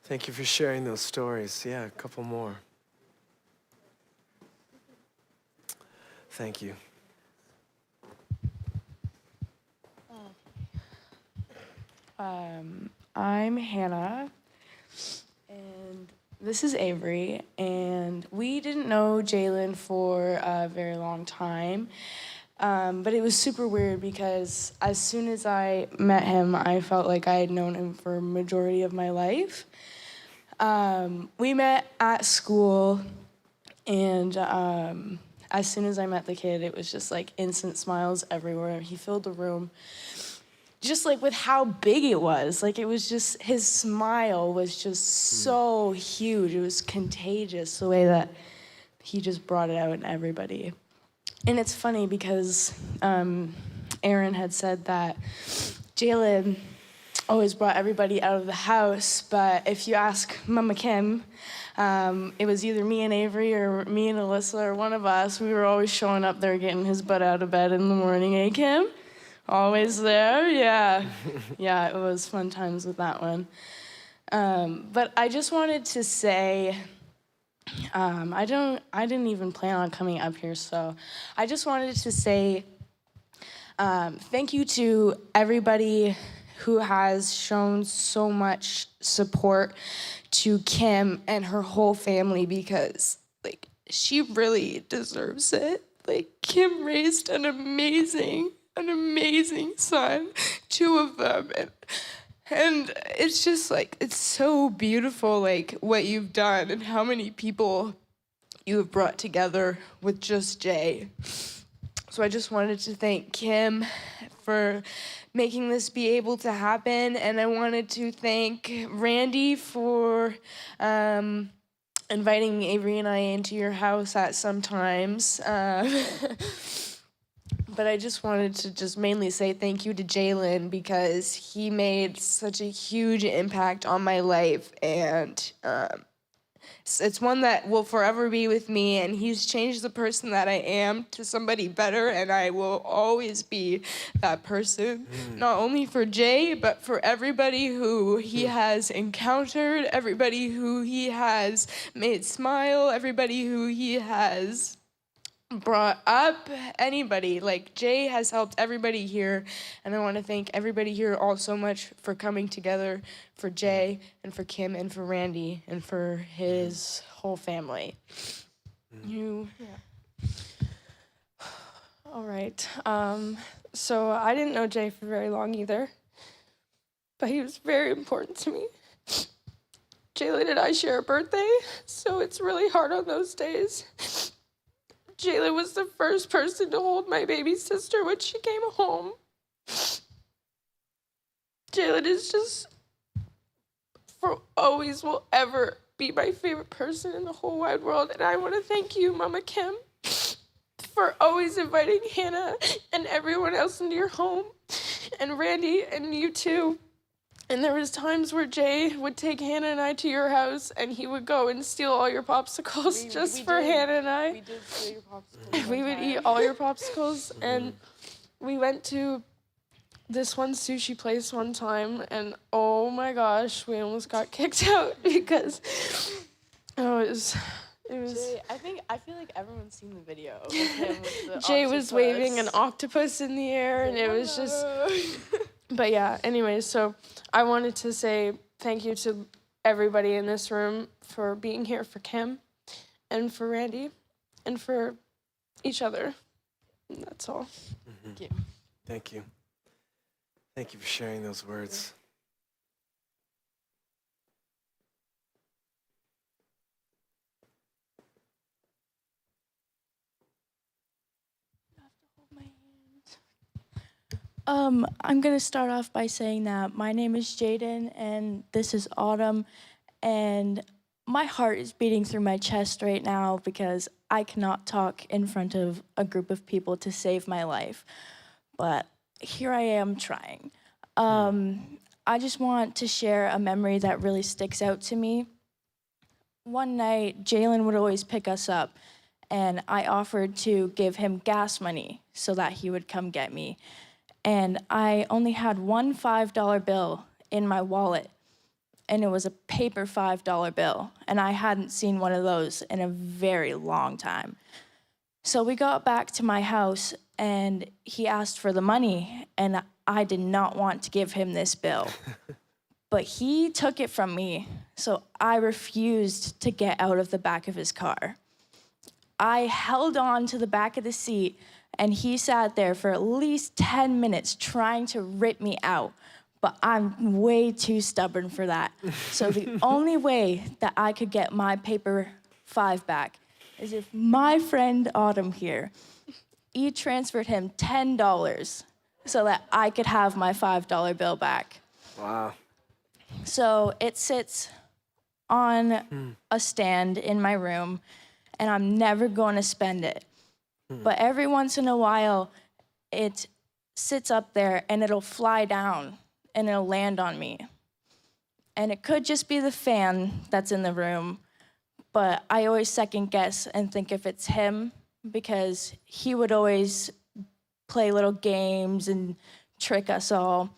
Thank you for sharing those stories. Yeah, a couple more. Thank you. I'm Hannah, and this is Avery, and we didn't know Jalen for a very long time. But it was super weird because as soon as I met him, I felt like I had known him for a majority of my life. We met at school, and as soon as I met the kid, it was just like instant smiles everywhere. He filled the room just like with how big it was. Like it was just, his smile was just so huge. It was contagious the way that he just brought it out in everybody. And it's funny because Aaron had said that Jalen always brought everybody out of the house, but if you ask Mama Kim, it was either me and Avery or me and Alyssa or one of us. We were always showing up there getting his butt out of bed in the morning, eh, Kim? Always there, yeah. Yeah, it was fun times with that one. But I just wanted to say, I didn't even plan on coming up here, so I just wanted to say thank you to everybody who has shown so much support to Kim and her whole family, because like she really deserves it. Like Kim raised an amazing son, 2 of them, and it's just like, it's so beautiful, like what you've done and how many people you have brought together with just Jay. So I just wanted to thank Kim for making this be able to happen, and I wanted to thank Randy for inviting Avery and I into your house at some times. But I just wanted to just mainly say thank you to Jalen, because he made such a huge impact on my life, and it's one that will forever be with me, and he's changed the person that I am to somebody better, and I will always be that person, not only for Jay, but for everybody who he has encountered, everybody who he has made smile, everybody who he has brought up, anybody. Like Jay has helped everybody here, and I want to thank everybody here all so much for coming together for Jay and for Kim and for Randy and for his whole family. All right. So I didn't know Jay for very long either, but he was very important to me. Jalen and I share a birthday, so it's really hard on those days. Jalen was the first person to hold my baby sister when she came home. Jalen is just, for always will ever be my favorite person in the whole wide world. And I want to thank you, Mama Kim, for always inviting Hannah and everyone else into your home. And Randy, and you too. And there was times where Jay would take Hannah and I to your house, and he would go and steal all your popsicles for Hannah and I. We did steal your popsicles. We would eat all your popsicles, and we went to this one sushi place one time, and oh my gosh, we almost got kicked out because it was. Jay, I feel like everyone's seen the video of him with the Jay was octopus. waving an octopus in the air, and it was just. But yeah, anyways, so I wanted to say thank you to everybody in this room for being here for Kim and for Randy and for each other. And that's all. Thank you. Thank you. Thank you for sharing those words. I'm going to start off by saying that my name is Jaden, and this is Autumn, and my heart is beating through my chest right now because I cannot talk in front of a group of people to save my life, but here I am trying. I just want to share a memory that really sticks out to me. One night, Jalen would always pick us up, and I offered to give him gas money so that he would come get me. And I only had one $5 bill in my wallet, and it was a paper $5 bill, and I hadn't seen one of those in a very long time. So we got back to my house, and he asked for the money, and I did not want to give him this bill. But he took it from me, so I refused to get out of the back of his car. I held on to the back of the seat And he sat there for at least 10 minutes trying to rip me out. But I'm way too stubborn for that. So the only way that I could get my paper 5 back is if my friend Autumn here, he transferred him $10 so that I could have my $5 bill back. Wow. So it sits on a stand in my room, and I'm never going to spend it. But every once in a while, it sits up there and it'll fly down and it'll land on me. And it could just be the fan that's in the room, but I always second guess and think if it's him, because he would always play little games and trick us all.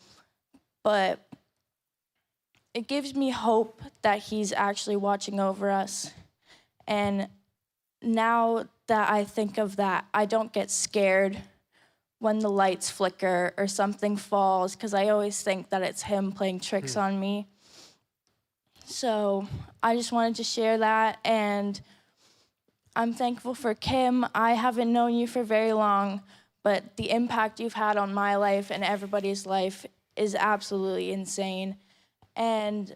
But it gives me hope that he's actually watching over us. And now that I think of that, I don't get scared when the lights flicker or something falls, because I always think that it's him playing tricks on me. So I just wanted to share that, and I'm thankful for Kim. I haven't known you for very long, but the impact you've had on my life and everybody's life is absolutely insane. And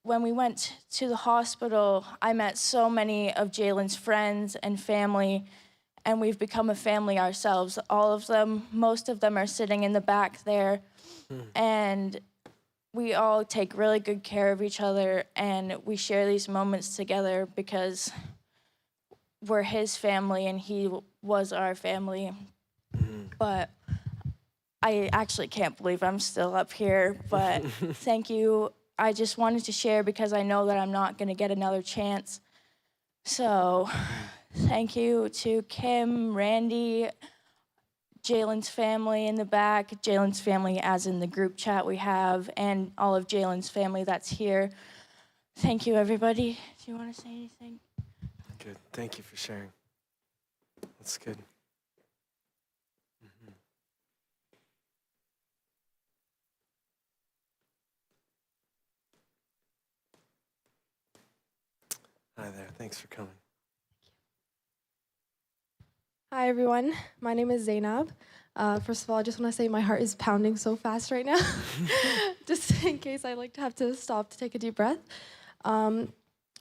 when we went to the hospital, I met so many of Jalen's friends and family, and we've become a family ourselves. All of them, most of them are sitting in the back there, and we all take really good care of each other, and we share these moments together because we're his family and he was our family. But I actually can't believe I'm still up here, but thank you. I just wanted to share because I know that I'm not going to get another chance. So thank you to Kim, Randy, Jalen's family in the back, Jalen's family as in the group chat we have, and all of Jalen's family that's here. Thank you, everybody. Do you want to say anything? Good. Thank you for sharing. That's good. Hi there. Thanks for coming. Hi, everyone. My name is Zainab. First of all, I just want to say my heart is pounding so fast right now. Just in case I like to have to stop to take a deep breath.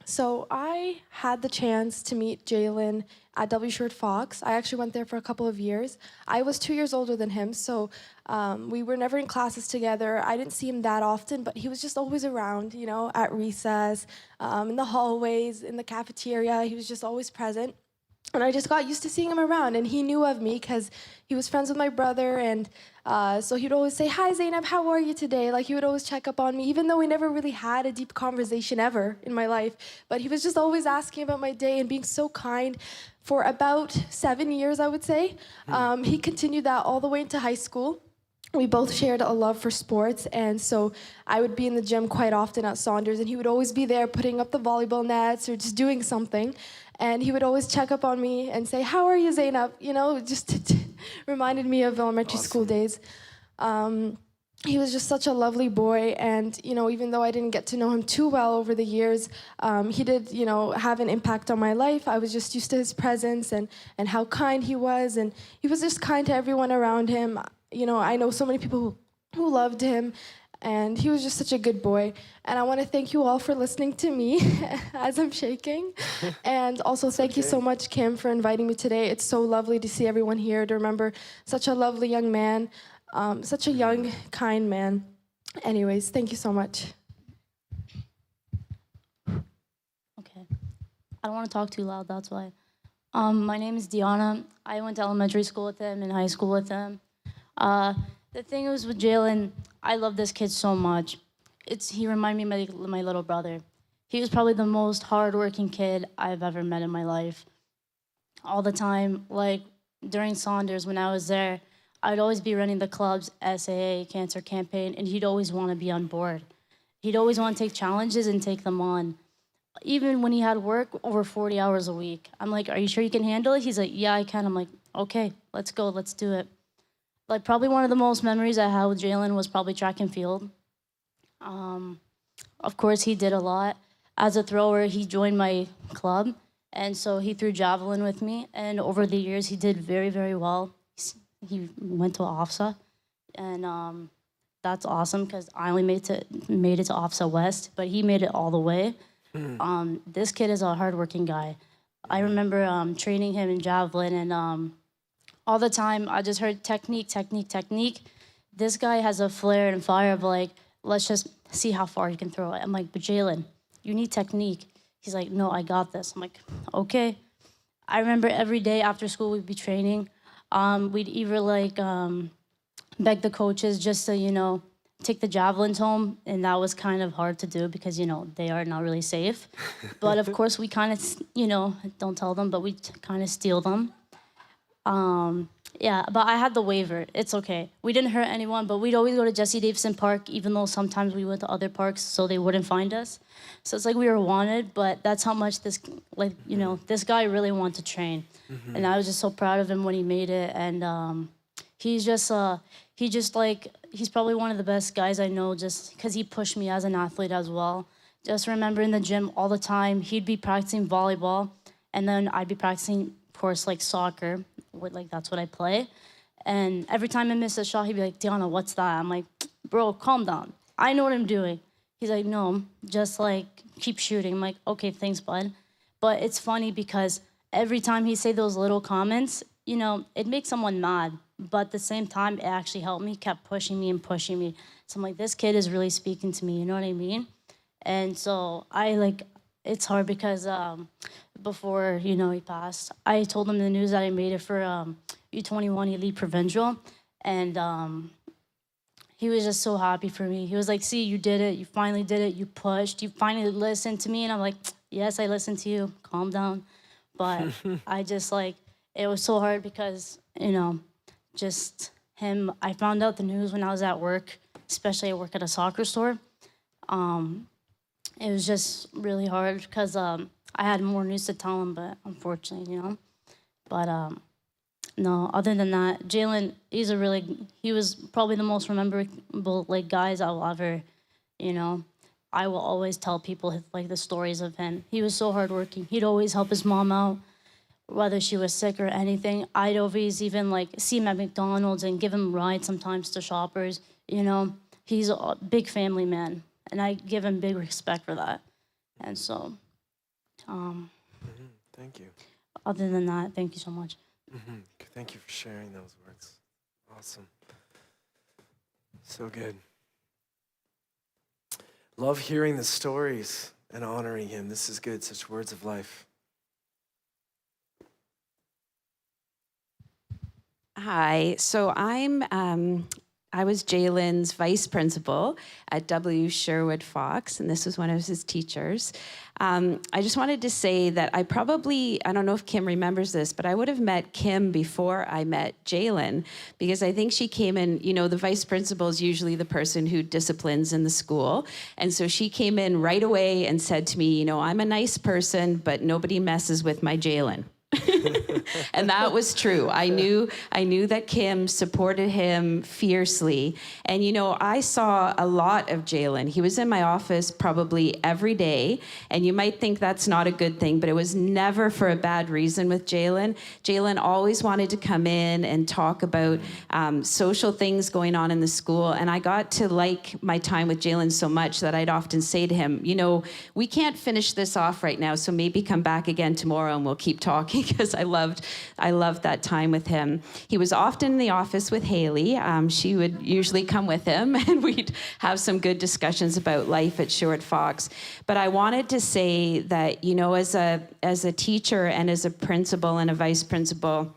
So I had the chance to meet Jalen at W. Short Fox. I actually went there for a couple of years. I was 2 years older than him, so we were never in classes together. I didn't see him that often, but he was just always around, you know, at recess, in the hallways, in the cafeteria. He was just always present. And I just got used to seeing him around, and he knew of me because he was friends with my brother, and so he'd always say, "Hi, Zainab, how are you today?" Like, he would always check up on me, even though we never really had a deep conversation ever in my life. But he was just always asking about my day and being so kind. For about 7 years, I would say. He continued that all the way into high school. We both shared a love for sports, and so I would be in the gym quite often at Saunders, and he would always be there putting up the volleyball nets or just doing something. And he would always check up on me and say, "How are you, Zainab?" You know, just reminded me of elementary school days. He was just such a lovely boy, and you know, even though I didn't get to know him too well over the years, he did, you know, have an impact on my life. I was just used to his presence and how kind he was, and he was just kind to everyone around him. You know, I know so many people who loved him, and he was just such a good boy. And I want to thank you all for listening to me as I'm shaking. And also thank you so much, Kim, for inviting me today. It's so lovely to see everyone here, to remember such a lovely young man, such a young, kind man. Anyways, thank you so much. Okay. I don't want to talk too loud, that's why. My name is Deanna. I went to elementary school with him and high school with him. The thing is with Jalen, I love this kid so much. He reminded me of my little brother. He was probably the most hardworking kid I've ever met in my life. All the time, like during Saunders when I was there, I'd always be running the club's SAA cancer campaign, and he'd always want to be on board. He'd always want to take challenges and take them on. Even when he had work over 40 hours a week. I'm like, "Are you sure you can handle it?" He's like, "Yeah, I can." I'm like, "Okay, let's go, let's do it." Like, probably one of the most memories I had with Jalen was probably track and field. Of course, he did a lot. As a thrower, he joined my club, And so he threw javelin with me, and over the years he did very, very well. He went to OFSA, and that's awesome because I only made it to OFSA West, but he made it all the way. This kid is a hardworking guy. I remember training him in javelin, and all the time I just heard technique, technique, technique. This guy has a flair and fire of like, let's just see how far he can throw it. I'm like, but Jalen, you need technique. He's like, no, I got this. I'm like, okay. I remember every day after school we'd be training. We'd either like beg the coaches just to, take the javelins home, and that was kind of hard to do because, they are not really safe. But of course we kind of, don't tell them, but we kind of steal them. Yeah, but I had the waiver. It's okay. We didn't hurt anyone, but we'd always go to Jesse Davidson Park, even though sometimes we went to other parks so they wouldn't find us. So it's like we were wanted, but that's how much this guy really wanted to train. And I was just so proud of him when he made it. And he's probably one of the best guys I know just because he pushed me as an athlete as well. Just remember in the gym all the time, he'd be practicing volleyball, and then I'd be practicing, of course, like soccer. That's what I play. And every time I miss a shot, he'd be like, Deanna, what's that? I'm like, bro, calm down. I know what I'm doing. He's like, no, just keep shooting. I'm like, okay, thanks, bud. But it's funny because every time he say those little comments, it makes someone mad. But at the same time, it actually helped me, kept pushing me and pushing me. So I'm like, this kid is really speaking to me, you know what I mean? And so it's hard because before, he passed, I told him the news that I made it for U21 Elite Provincial. And he was just so happy for me. He was like, see, you did it. You finally did it. You pushed. You finally listened to me. And I'm like, yes, I listened to you. Calm down. But I just it was so hard because, just him. I found out the news when I was at work, especially I work at a soccer store. It was just really hard because I had more news to tell him, but unfortunately, But no, other than that, Jalen, he was probably the most rememberable guys I will ever, I will always tell people the stories of him. He was so hardworking. He'd always help his mom out, whether she was sick or anything. I'd always even see him at McDonald's and give him rides sometimes to shoppers. He's a big family man, and I give him big respect for that. And so, Thank you. Other than that, thank you so much. Thank you for sharing those words. Awesome. So good. Love hearing the stories and honoring him. This is good, such words of life. Hi, so I was Jalen's vice principal at W. Sherwood Fox, and this was one of his teachers. I just wanted to say that I don't know if Kim remembers this, but I would have met Kim before I met Jalen, because I think she came in, the vice principal is usually the person who disciplines in the school. And so she came in right away and said to me, I'm a nice person, but nobody messes with my Jalen. And that was true. I knew that Kim supported him fiercely. And, I saw a lot of Jalen. He was in my office probably every day. And you might think that's not a good thing, but it was never for a bad reason with Jalen. Jalen always wanted to come in and talk about social things going on in the school. And I got to like my time with Jalen so much that I'd often say to him, we can't finish this off right now, so maybe come back again tomorrow and we'll keep talking, because I loved that time with him. He was often in the office with Haley. She would usually come with him, and we'd have some good discussions about life at Sherwood Fox. But I wanted to say that, as a teacher and as a principal and a vice principal,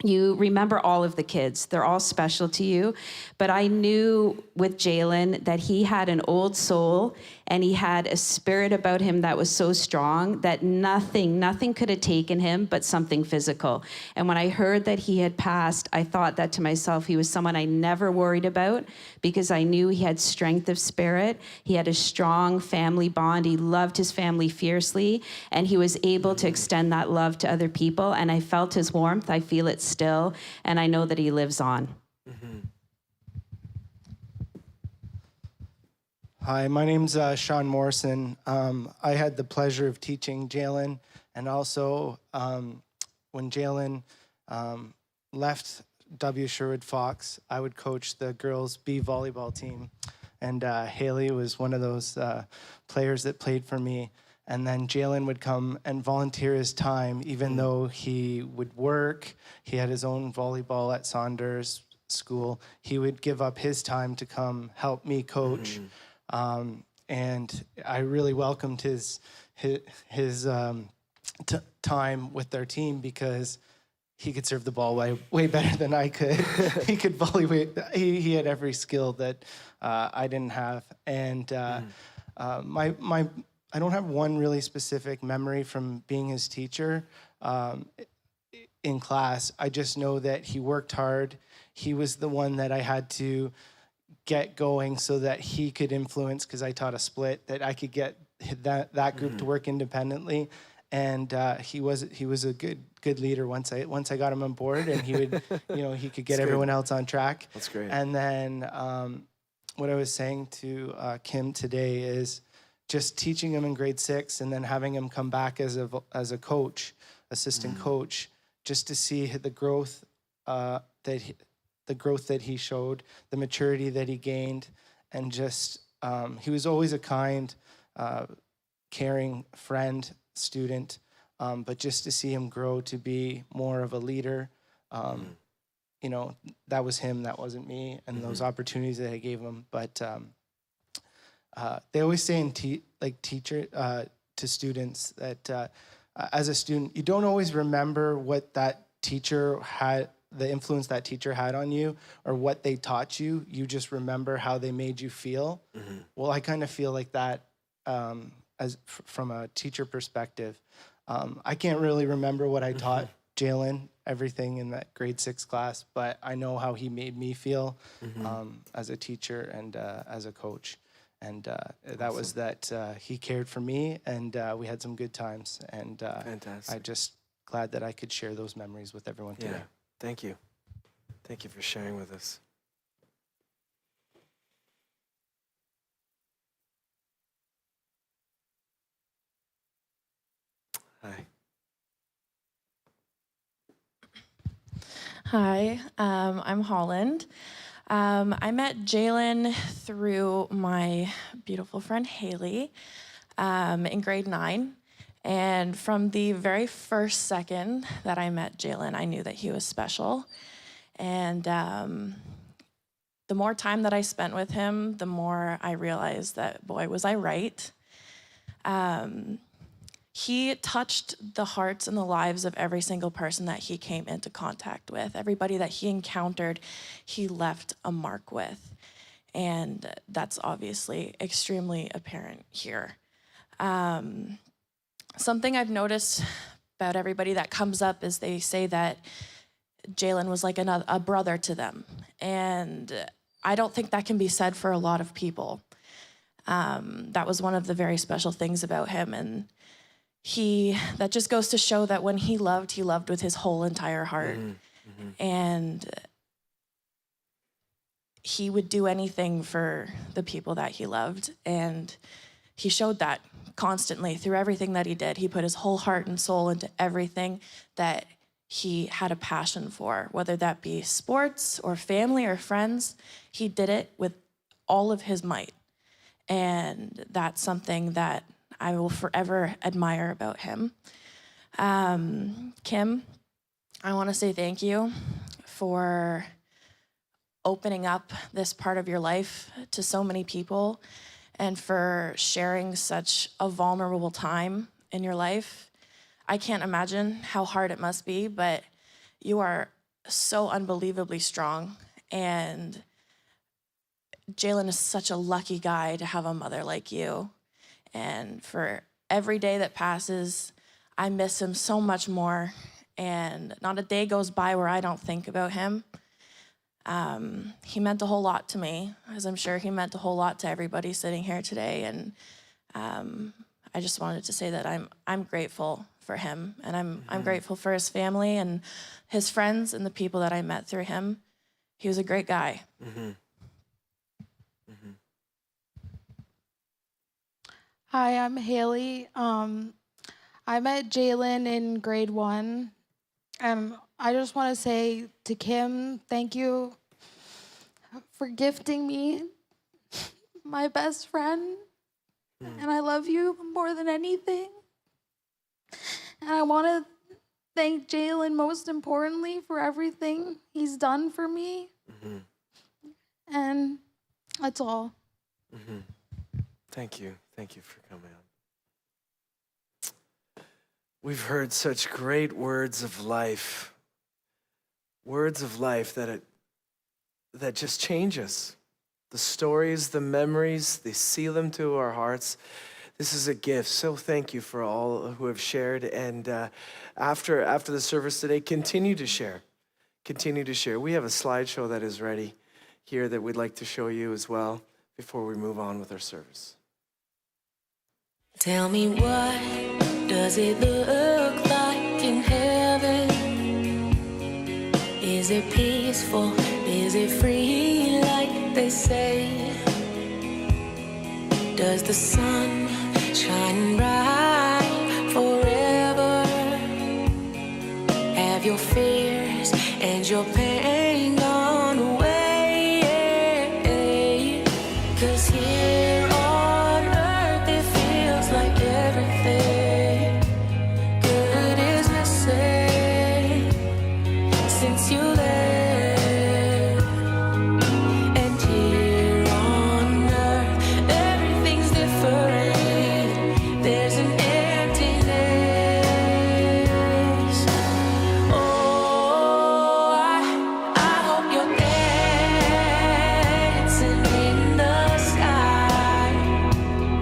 you remember all of the kids. They're all special to you. But I knew with Jalen that he had an old soul, and he had a spirit about him that was so strong that nothing could have taken him but something physical. And when I heard that he had passed, I thought that to myself, he was someone I never worried about, because I knew he had strength of spirit. He had a strong family bond. He loved his family fiercely, and he was able to extend that love to other people. And I felt his warmth. I feel it still, and I know that he lives on. Hi, my name's Sean Morrison. I had the pleasure of teaching Jalen And also, when Jalen left W. Sherwood Fox, I would coach the girls B volleyball team. And Haley was one of those players that played for me. And then Jalen would come and volunteer his time, even though he would work. He had his own volleyball at Saunders School. He would give up his time to come help me coach. And I really welcomed his time with their team because he could serve the ball way better than I could. He could volley. He had every skill that I didn't have. And I don't have one really specific memory from being his teacher in class. I just know that he worked hard. He was the one that I had to get going so that he could influence, because I taught a split, that I could get that group to work independently. And he was a good leader once I got him on board, and he would he could get everyone else on track. That's great. And then what I was saying to Kim today is just teaching him in grade 6 and then having him come back as a coach, assistant coach, just to see the growth that he showed, the maturity that he gained, and just he was always a kind, caring friend, student, but just to see him grow to be more of a leader, that was him, that wasn't me, and those opportunities that I gave him. But they always say to students that as a student, you don't always remember what that teacher had, the influence that teacher had on you, or what they taught you. You just remember how they made you feel. Well, I kind of feel like that from a teacher perspective. I can't really remember what I taught Jalen, everything in that grade 6 class, but I know how he made me feel as a teacher and as a coach. And that was that he cared for me, and we had some good times. And I'm just glad that I could share those memories with everyone today. Yeah, thank you. Thank you for sharing with us. Hi. Hi, I'm Holland. I met Jalen through my beautiful friend Haley in grade 9. And from the very first second that I met Jalen, I knew that he was special. And the more time that I spent with him, the more I realized that, boy, was I right. He touched the hearts and the lives of every single person that he came into contact with. Everybody that he encountered, he left a mark with. And that's obviously extremely apparent here. Something I've noticed about everybody that comes up is they say that Jalen was like a brother to them. And I don't think that can be said for a lot of people. That was one of the very special things about him. And that just goes to show that when he loved with his whole entire heart. And he would do anything for the people that he loved. And he showed that constantly through everything that he did. He put his whole heart and soul into everything that he had a passion for, whether that be sports or family or friends. He did it with all of his might. And that's something that I will forever admire about him. Kim, I want to say thank you for opening up this part of your life to so many people and for sharing such a vulnerable time in your life. I can't imagine how hard it must be, but you are so unbelievably strong. And Jalen is such a lucky guy to have a mother like you. And for every day that passes, I miss him so much more. And not a day goes by where I don't think about him. He meant a whole lot to me, as I'm sure he meant a whole lot to everybody sitting here today. And I just wanted to say that I'm grateful for him, and I'm grateful for his family and his friends and the people that I met through him. He was a great guy. Hi, I'm Haley. I met Jalen in grade 1, and I just want to say to Kim, thank you for gifting me my best friend, and I love you more than anything. And I want to thank Jalen most importantly for everything he's done for me, and that's all. Thank you. Thank you for coming on. We've heard such great words of life that just change us. The stories, the memories, they seal them to our hearts. This is a gift. So thank you for all who have shared. And after the service today, continue to share. Continue to share. We have a slideshow that is ready here that we'd like to show you as well before we move on with our service. Tell me, what does it look like in heaven? Is it peaceful? Is it free like they say? Does the sun shine bright forever? Have your fears and your pain gone away? 'Cause here on earth it feels like everything good is missing since you left. And here on earth everything's different. There's an emptiness. Oh, I hope you're dancing in the sky,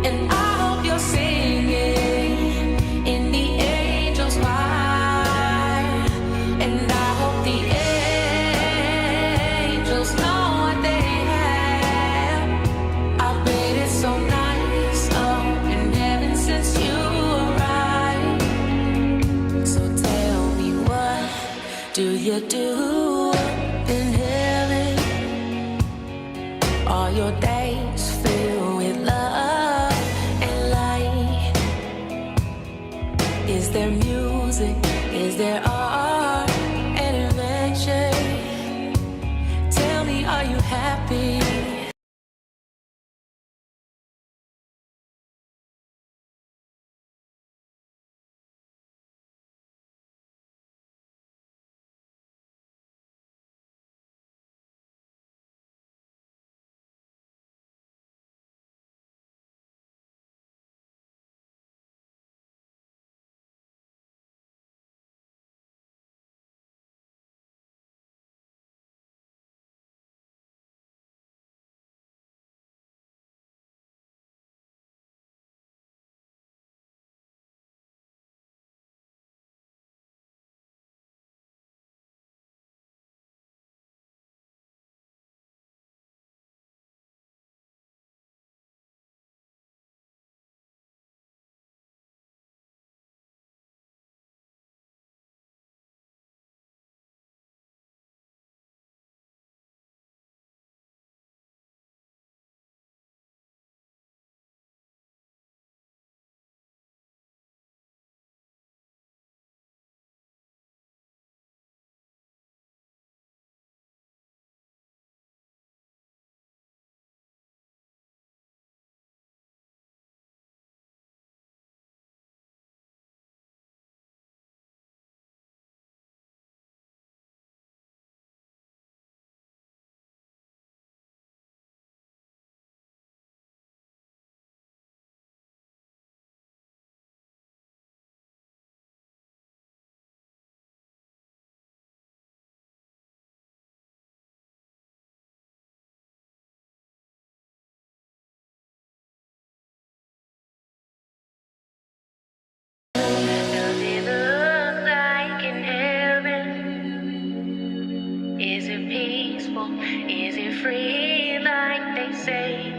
and I hope you're singing in the angels' choir, and I hope the angels know what they have. I bet it's so nice up in heaven since you arrived. So tell me, what do you do in heaven? Are your days filled with love and light? Is there music? Is there art and adventure? Tell me, are you happy? Does it look like in heaven? Is it peaceful? Is it free like they say?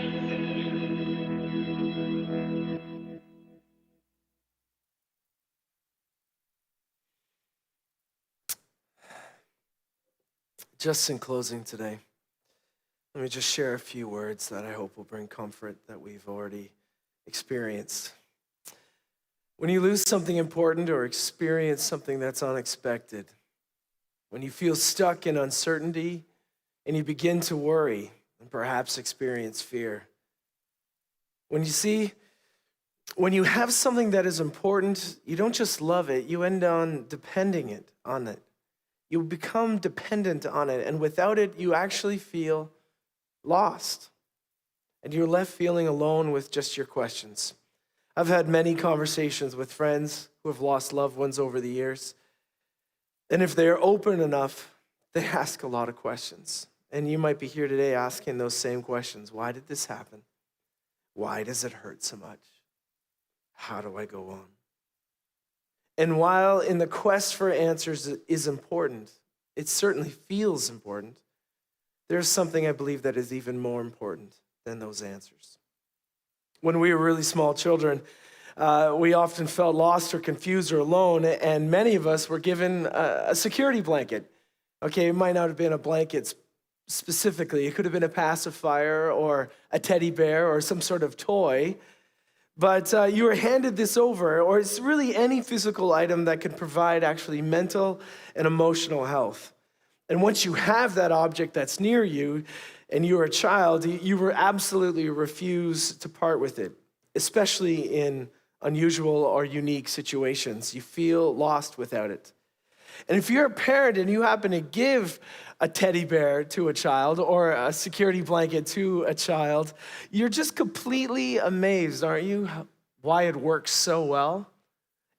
Just in closing today, let me just share a few words that I hope will bring comfort that we've already experienced. When you lose something important or experience something that's unexpected, when you feel stuck in uncertainty and you begin to worry and perhaps experience fear. When you have something that is important, you don't just love it, you end on depending on it. You become dependent on it, and without it, you actually feel lost. And you're left feeling alone with just your questions. I've had many conversations with friends who have lost loved ones over the years. And if they're open enough, they ask a lot of questions. And you might be here today asking those same questions. Why did this happen? Why does it hurt so much? How do I go on? And while in the quest for answers is important, it certainly feels important, there's something I believe that is even more important than those answers. When we were really small children, we often felt lost or confused or alone, and many of us were given a security blanket. Okay, it might not have been a blanket specifically. It could have been a pacifier or a teddy bear or some sort of toy, but you were handed this over, or it's really any physical item that could provide actually mental and emotional health. And once you have that object that's near you, and you're a child, you were absolutely refused to part with it, especially in unusual or unique situations. You feel lost without it. And if you're a parent and you happen to give a teddy bear to a child or a security blanket to a child, you're just completely amazed, aren't you, why it works so well?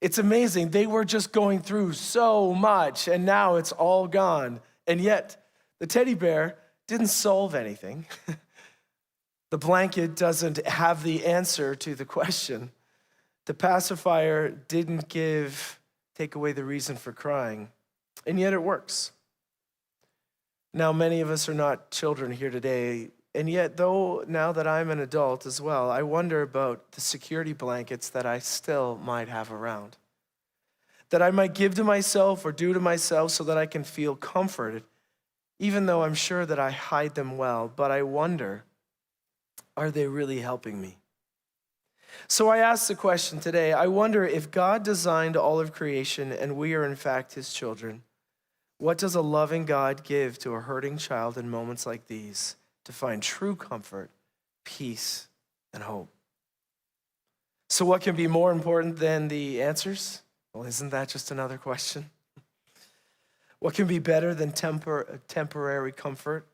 It's amazing. They were just going through so much, and now it's all gone. And yet, the teddy bear didn't solve anything. The blanket doesn't have the answer to the question. The pacifier didn't take away the reason for crying, and yet it works. Now, many of us are not children here today, and yet, though now that I'm an adult as well, I wonder about the security blankets that I still might have around, that I might give to myself or do to myself so that I can feel comforted, even though I'm sure that I hide them well. But I wonder, are they really helping me? So I ask the question today, I wonder if God designed all of creation and we are in fact his children, what does a loving God give to a hurting child in moments like these to find true comfort, peace, and hope? So what can be more important than the answers? Well, isn't that just another question? What can be better than temporary comfort?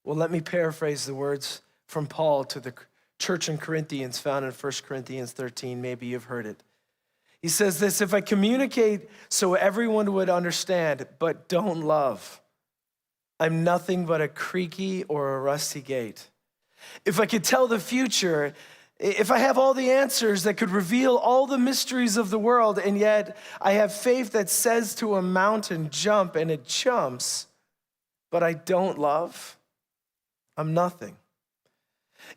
Well, let me paraphrase the words from Paul to the church in Corinthians found in 1 Corinthians 13. Maybe you've heard it. He says this, if I communicate so everyone would understand, but don't love, I'm nothing but a creaky or a rusty gate. If I could tell the future, if I have all the answers that could reveal all the mysteries of the world, and yet I have faith that says to a mountain, jump, and it jumps, but I don't love, I'm nothing.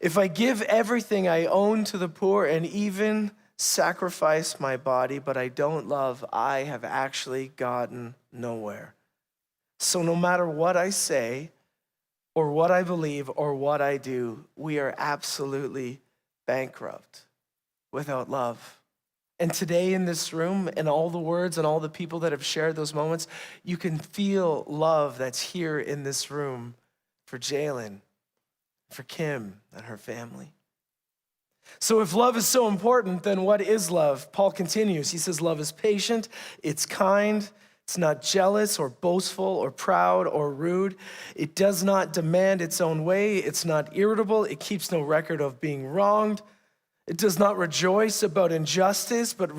If I give everything I own to the poor and even sacrifice my body, but I don't love, I have actually gotten nowhere. So no matter what I say or what I believe or what I do, we are absolutely bankrupt without love. And today in this room and all the words and all the people that have shared those moments, you can feel love that's here in this room for Jalen, for Kim and her family. So if love is so important, then what is love? Paul continues. He says, love is patient, it's kind, it's not jealous or boastful or proud or rude. It does not demand its own way. It's not irritable. It keeps no record of being wronged. It does not rejoice about injustice, but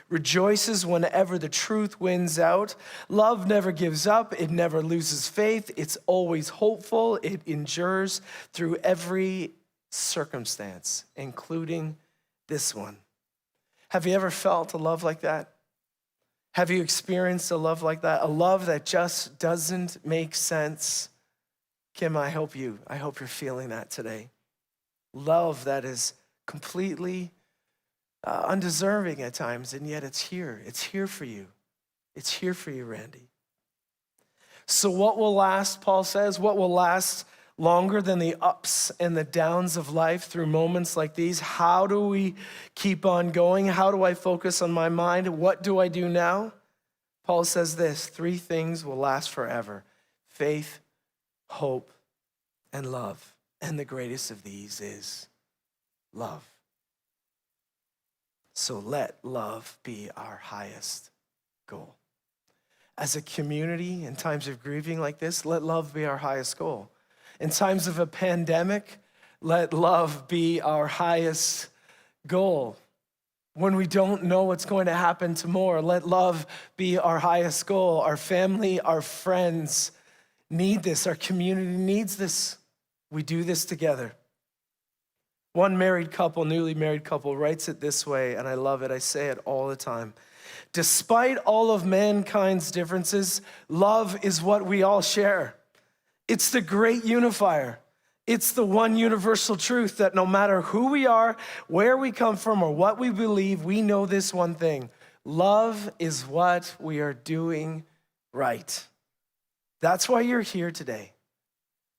rejoices whenever the truth wins out. Love never gives up. It never loses faith. It's always hopeful. It endures through every circumstance, including this one. Have you ever felt a love like that? Have you experienced a love like that? A love that just doesn't make sense? Kim, I hope you're feeling that today. Love that is completely undeserving at times, and yet it's here. It's here for you. It's here for you, Randy. So what will last, Paul says, what will last longer than the ups and the downs of life through moments like these? How do we keep on going? How do I focus on my mind? What do I do now? Paul says this: 3 things will last forever: faith, hope, and love. And the greatest of these is love. So let love be our highest goal. As a community, in times of grieving like this, let love be our highest goal. In times of a pandemic, let love be our highest goal. When we don't know what's going to happen tomorrow, let love be our highest goal. Our family, our friends need this. Our community needs this. We do this together. One newly married couple, writes it this way, and I love it. I say it all the time. Despite all of mankind's differences, love is what we all share. It's the great unifier. It's the one universal truth that no matter who we are, where we come from, or what we believe, we know this one thing: love is what we are doing right. That's why you're here today,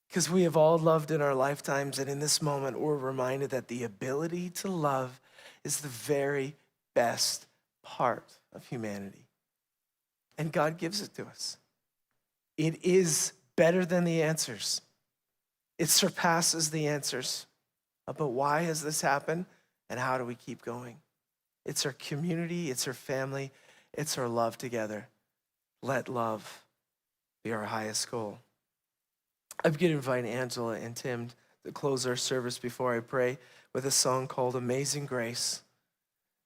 because we have all loved in our lifetimes, and in this moment, we're reminded that the ability to love is the very best part of humanity. And God gives it to us. It is better than the answers. It surpasses the answers. But why has this happened, and how do we keep going? It's our community, it's our family, it's our love together. Let love be our highest goal. I'm going to invite Angela and Tim to close our service before I pray with a song called Amazing Grace.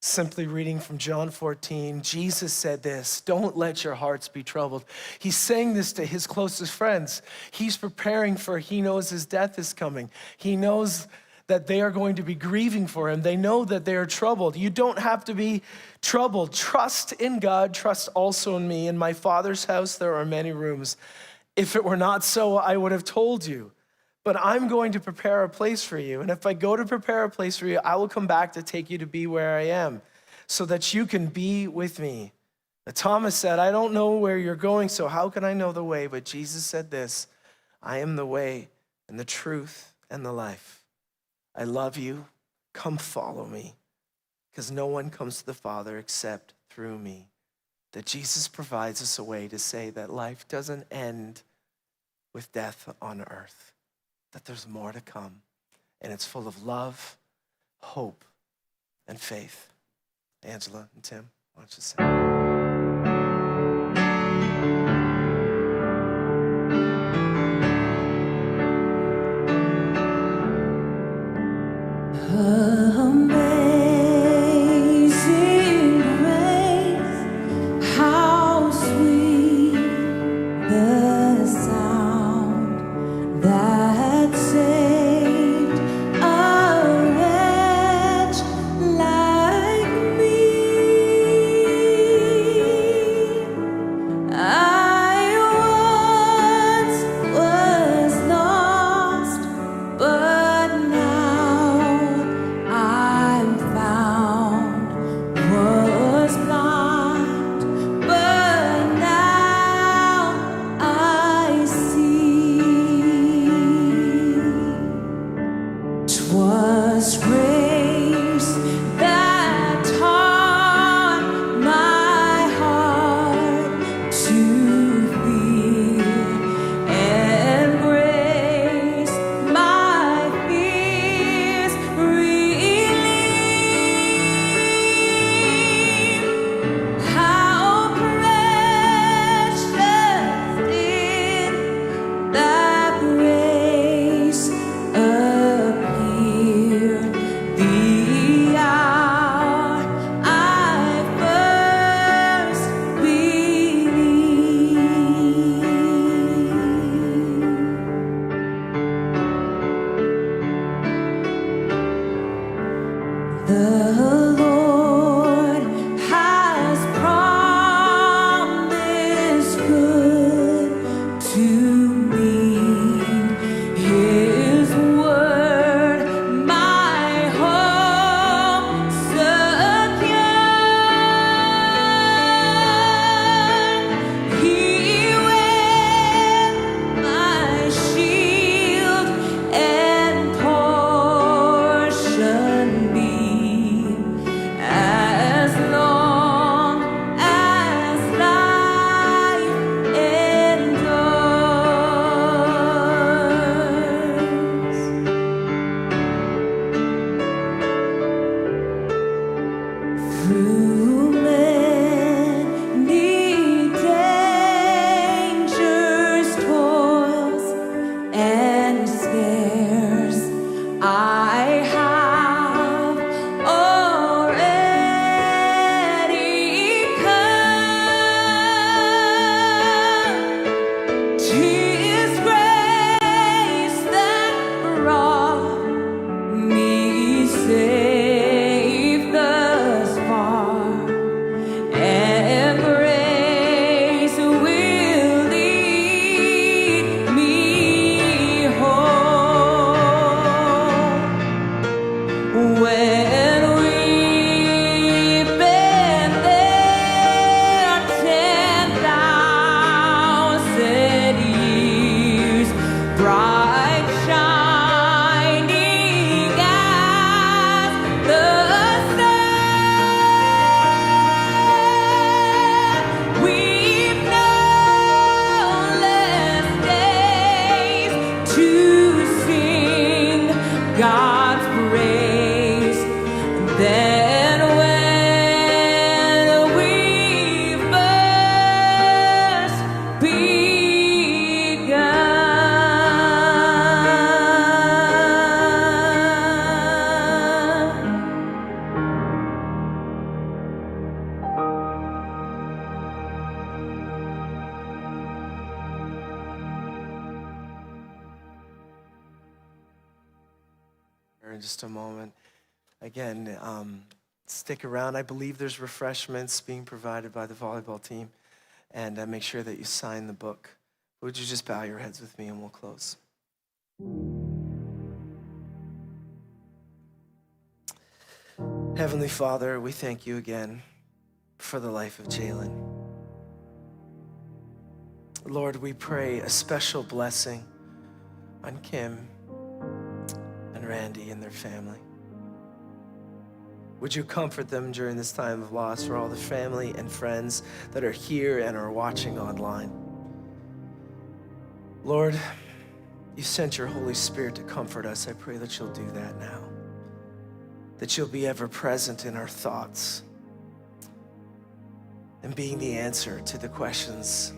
Simply reading from John 14, Jesus said this: don't let your hearts be troubled. He's saying this to his closest friends. He's preparing for, he knows his death is coming. He knows that they are going to be grieving for him. They know that they are troubled. You don't have to be troubled. Trust in God. Trust also in me. In my Father's house, there are many rooms. If it were not so, I would have told you. But I'm going to prepare a place for you. And if I go to prepare a place for you, I will come back to take you to be where I am, so that you can be with me. Now, Thomas said, I don't know where you're going, so how can I know the way? But Jesus said this: I am the way and the truth and the life. I love you. Come follow me, because no one comes to the Father except through me. That Jesus provides us a way to say that life doesn't end with death on earth, that there's more to come, and it's full of love, hope, and faith. Angela and Tim, why don't you sing? Amazing grace, how sweet the sound that saved a wretch like me. Through many dangers, toils, and snares, I have already come. 'Tis grace that brought me safe thus far, and grace will lead me home. When we've been there 10,000 years, bright shining as the sun, we've no less days to sing God's praise than when we first begun. In just a moment. Again, stick around. I believe there's refreshments being provided by the volleyball team. And make sure that you sign the book. Would you just bow your heads with me and we'll close. Heavenly Father, we thank you again for the life of Jalen. Lord, we pray a special blessing on Kim and Randy and their family. Would you comfort them during this time of loss for all the family and friends that are here and are watching online? Lord, you sent your Holy Spirit to comfort us. I pray that you'll do that now, that you'll be ever present in our thoughts and being the answer to the questions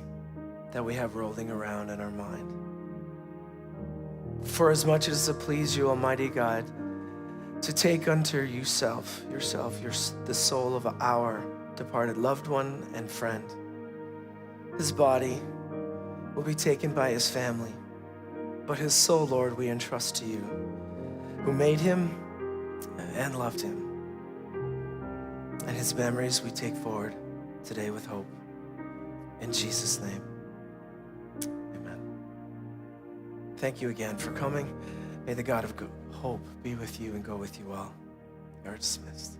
that we have rolling around in our mind. For as much as it please you, Almighty God, to take unto yourself, the soul of our departed loved one and friend. His body will be taken by his family, but his soul, Lord, we entrust to you, who made him and loved him. And his memories we take forward today with hope. In Jesus' name, amen. Thank you again for coming. May the God of hope be with you and go with you all. You are dismissed.